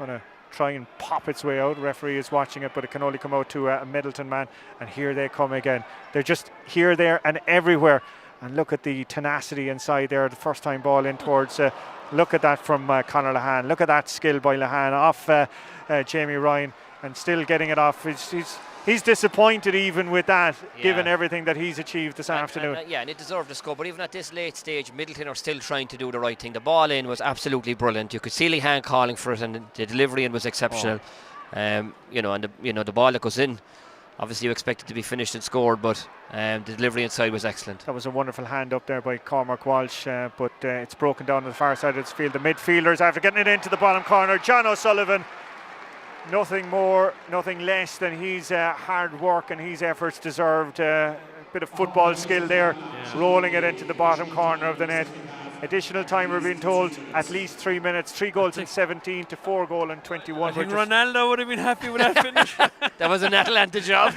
to try and pop its way out. Referee is watching it, but it can only come out to a Midleton man. And here they come again. They're just here, there, and everywhere. And look at the tenacity inside there. The first time ball in towards. Look at that from Conor Lehane. Look at that skill by Lehane off Jamie Ryan, and still getting it off. He's disappointed even with that, given everything that he's achieved this afternoon. And it deserved a score, but even at this late stage, Midleton are still trying to do the right thing. The ball in was absolutely brilliant. You could see Lehane calling for it, and the delivery in was exceptional. And the ball that goes in, obviously you expect it to be finished and scored, but the delivery inside was excellent. That was a wonderful hand up there by Cormac Walsh, but it's broken down on the far side of the field. The midfielders, after getting it into the bottom corner, John O'Sullivan, nothing more, nothing less than his hard work and his efforts deserved. A bit of football skill there, rolling it into the bottom corner of the net. Additional time, we're being told, at least 3 minutes. 3 goals in 17 to 4 goal in 21. I think Ronaldo would have been happy with that finish. That was an Atlanta job.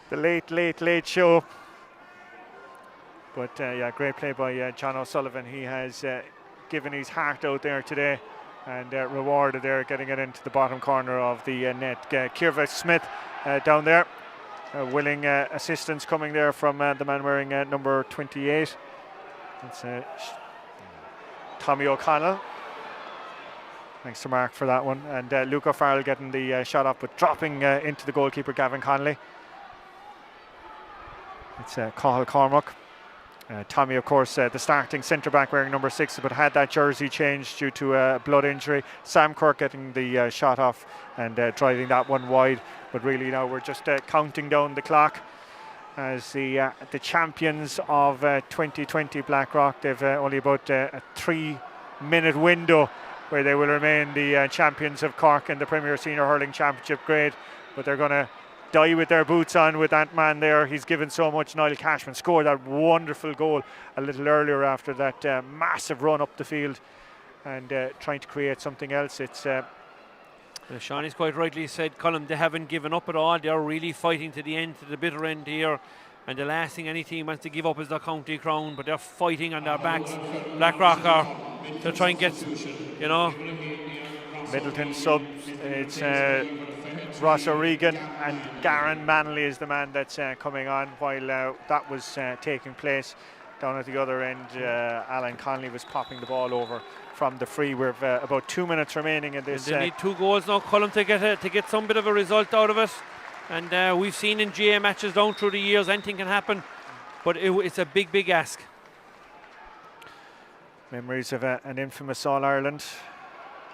The late show. But great play by John O'Sullivan. He has given his heart out there today, and rewarded there, getting it into the bottom corner of the net. Kierva Smith down there, willing assistance coming there from the man wearing number 28. It's Tommy O'Connell. Thanks to Mark for that one. And Luke O'Farrell getting the shot off, but dropping into the goalkeeper Gavin Connolly. It's Cathal Cormac. Tommy, of course, the starting centre-back wearing number 6, but had that jersey changed due to a blood injury. Sam Kirk getting the shot off and driving that one wide. But really now we're just counting down the clock as the champions of 2020 Blackrock. They've only about a 3-minute window where they will remain the champions of Cork in the Premier Senior Hurling Championship grade. But they're going to die with their boots on with that man there. He's given so much. Niall Cashman scored that wonderful goal a little earlier after that massive run up the field and trying to create something else. It's Shawnee's quite rightly said, Colm, they haven't given up at all. They're really fighting to the end, to the bitter end here. And the last thing any team wants to give up is the county crown, but they're fighting on their backs. Blackrock they're trying to get, Midleton subs. It's Ross O'Regan, and Garen Manley is the man that's coming on while that was taking place. Down at the other end, Alan Conley was popping the ball over from the free. We've about 2 minutes remaining in this. They need 2 goals now, Colm, to get some bit of a result out of it. And we've seen in GA matches down through the years, anything can happen, but it's a big ask. Memories of an infamous All-Ireland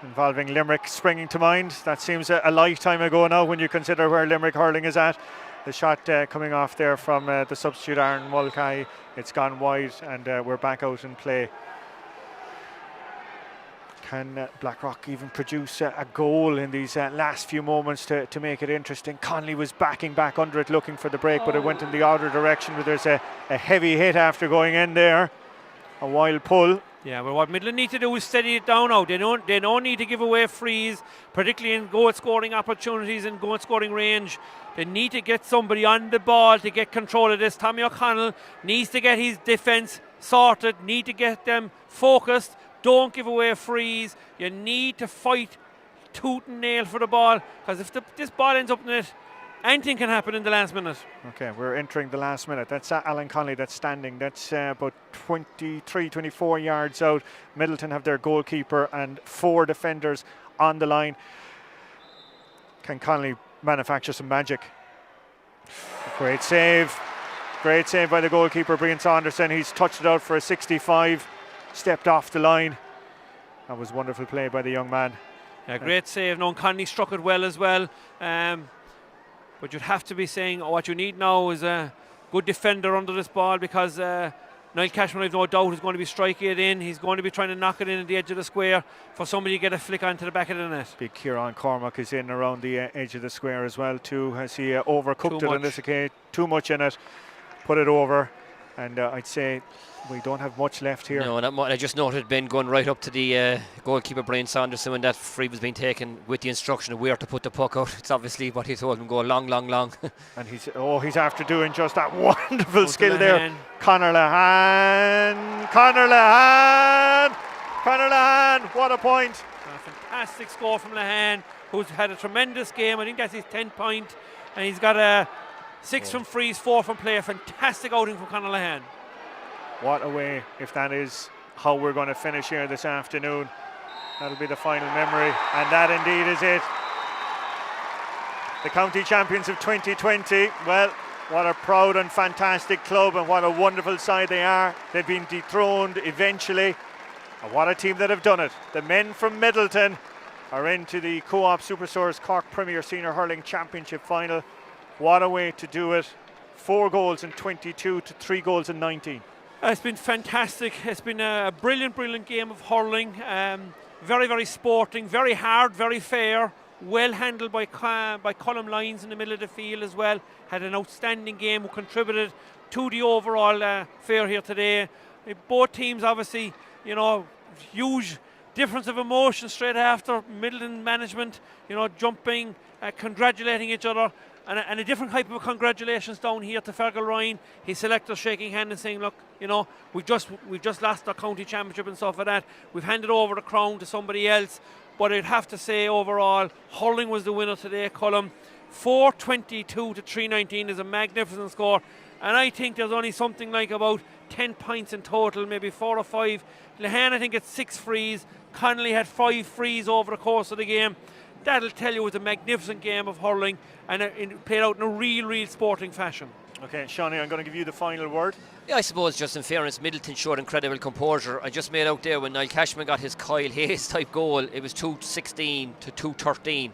involving Limerick springing to mind. That seems a lifetime ago now when you consider where Limerick hurling is at. The shot coming off there from the substitute Aaron Mulcahy. It's gone wide, and we're back out in play. Can Blackrock even produce a goal in these last few moments to make it interesting? Conley was backing back under it looking for the break, but it went in the other direction. But there's a heavy hit after going in there. A wild pull. Yeah, but what Midleton need to do is steady it down now. They don't need to give away frees, particularly in goal scoring opportunities and goal scoring range. They need to get somebody on the ball to get control of this. Tommy O'Connell needs to get his defence sorted, need to get them focused. Don't give away frees. You need to fight tooth and nail for the ball, because if this ball ends up in it, anything can happen in the last minute. Okay, we're entering the last minute. That's Alan Conley that's standing. That's about 24 yards out. Midleton have their goalkeeper and 4 defenders on the line. Can Conley manufacture some magic? Great save. Great save by the goalkeeper, Brian Saunderson. He's touched it out for a 65. Stepped off the line. That was wonderful play by the young man. Yeah, great save. No, Conley struck it well as well. But you'd have to be saying what you need now is a good defender under this ball, because Niall Cashman, I've no doubt, is going to be striking it in. He's going to be trying to knock it in at the edge of the square for somebody to get a flick onto the back of the net. Big Kieran Cormac is in around the edge of the square as well too. Has he overcooked it on this occasion? Too much in it. Put it over. And I'd say we don't have much left here. No, not much. I just noted Ben going right up to the goalkeeper Brian Saunderson when that free was being taken with the instruction of where to put the puck out. It's obviously what he told him, go long. And he's after doing just that wonderful skill there. Conor Lehane, what a point. A fantastic score from Lehane, who's had a tremendous game. I think that's his 10th point, and he's got a 6 from frees, 4 from play. A fantastic outing from Conor Lehane. What a way, if that is how we're going to finish here this afternoon. That'll be the final memory, and that indeed is it. The county champions of 2020. Well, what a proud and fantastic club, and what a wonderful side they are. They've been dethroned eventually, and what a team that have done it. The men from Midleton are into the Co-op Superstores Cork Premier Senior Hurling Championship final. What a way to do it. 4 goals in 22 to 3 goals in 19. It's been fantastic. It's been a brilliant game of hurling. Very sporting, very hard, very fair. Well handled by Colm Lyons in the middle of the field as well. Had an outstanding game, who contributed to the overall fair here today. Both teams, obviously, huge difference of emotion straight after. Midleton management, jumping, congratulating each other. And a different type of congratulations down here to Fergal Ryan. His selector shaking hand and saying, look, we've just lost our county championship and stuff like that. We've handed over the crown to somebody else. But I'd have to say overall, Hurling was the winner today, Colm. 422 to 319 is a magnificent score. And I think there's only something like about 10 points in total, maybe 4 or 5. Lehane, I think it's 6 frees. Connolly had 5 frees over the course of the game. That'll tell you it was a magnificent game of hurling, and it played out in a real sporting fashion. Okay, Shawnee, I'm going to give you the final word. Yeah, I suppose just in fairness, Midleton showed incredible composure. I just made out there when Niall Cashman got his Kyle Hayes type goal, it was 2-16 to 2-13.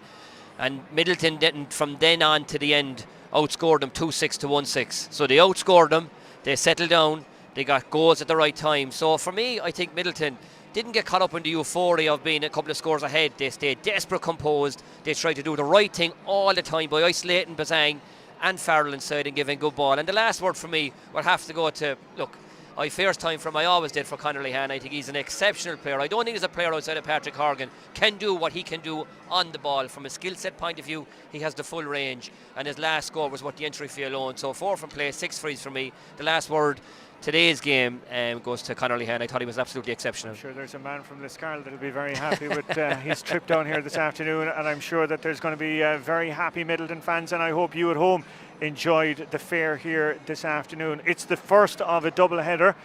And Midleton didn't, from then on to the end, outscored them 2-6 to 1-6. So they outscored them, they settled down, they got goals at the right time. So for me, I think Midleton didn't get caught up in the euphoria of being a couple of scores ahead. They stayed desperate, composed. They tried to do the right thing all the time by isolating Bazang and Farrell inside and giving good ball. And the last word for me will have to go to, look, I first time from I always did for Conor Lehane. I think he's an exceptional player. I don't think there's a player outside of Patrick Horgan can do what he can do on the ball. From a skill set point of view, he has the full range, and his last score was what the entry fee alone. So 4 from play, 6 frees for me. The last word today's game goes to Conor Lehane. I thought he was absolutely exceptional. I'm sure there's a man from Liscarroll that'll be very happy with his trip down here this afternoon, and I'm sure that there's going to be very happy Midleton fans, and I hope you at home enjoyed the fair here this afternoon. It's the first of a double header.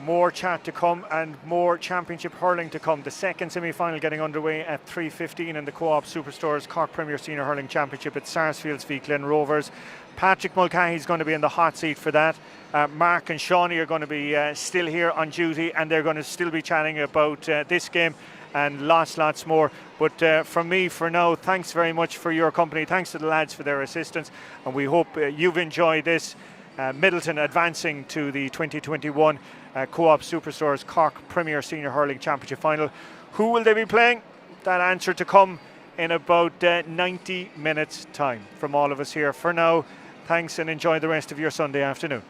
More chat to come and more championship hurling to come. The second semi-final getting underway at 3:15 in the Co-op Superstores Cork Premier Senior Hurling Championship at Sarsfields v Glen Rovers. Patrick Mulcahy is going to be in the hot seat for that. Mark and Shawnee are going to be still here on duty, and they're going to still be chatting about this game and lots more. But from me for now, thanks very much for your company. Thanks to the lads for their assistance, and we hope you've enjoyed this. Midleton advancing to the 2021 Co-op Superstores Cork Premier Senior Hurling Championship Final. Who will they be playing? That answer to come in about 90 minutes time from all of us here. For now, thanks and enjoy the rest of your Sunday afternoon.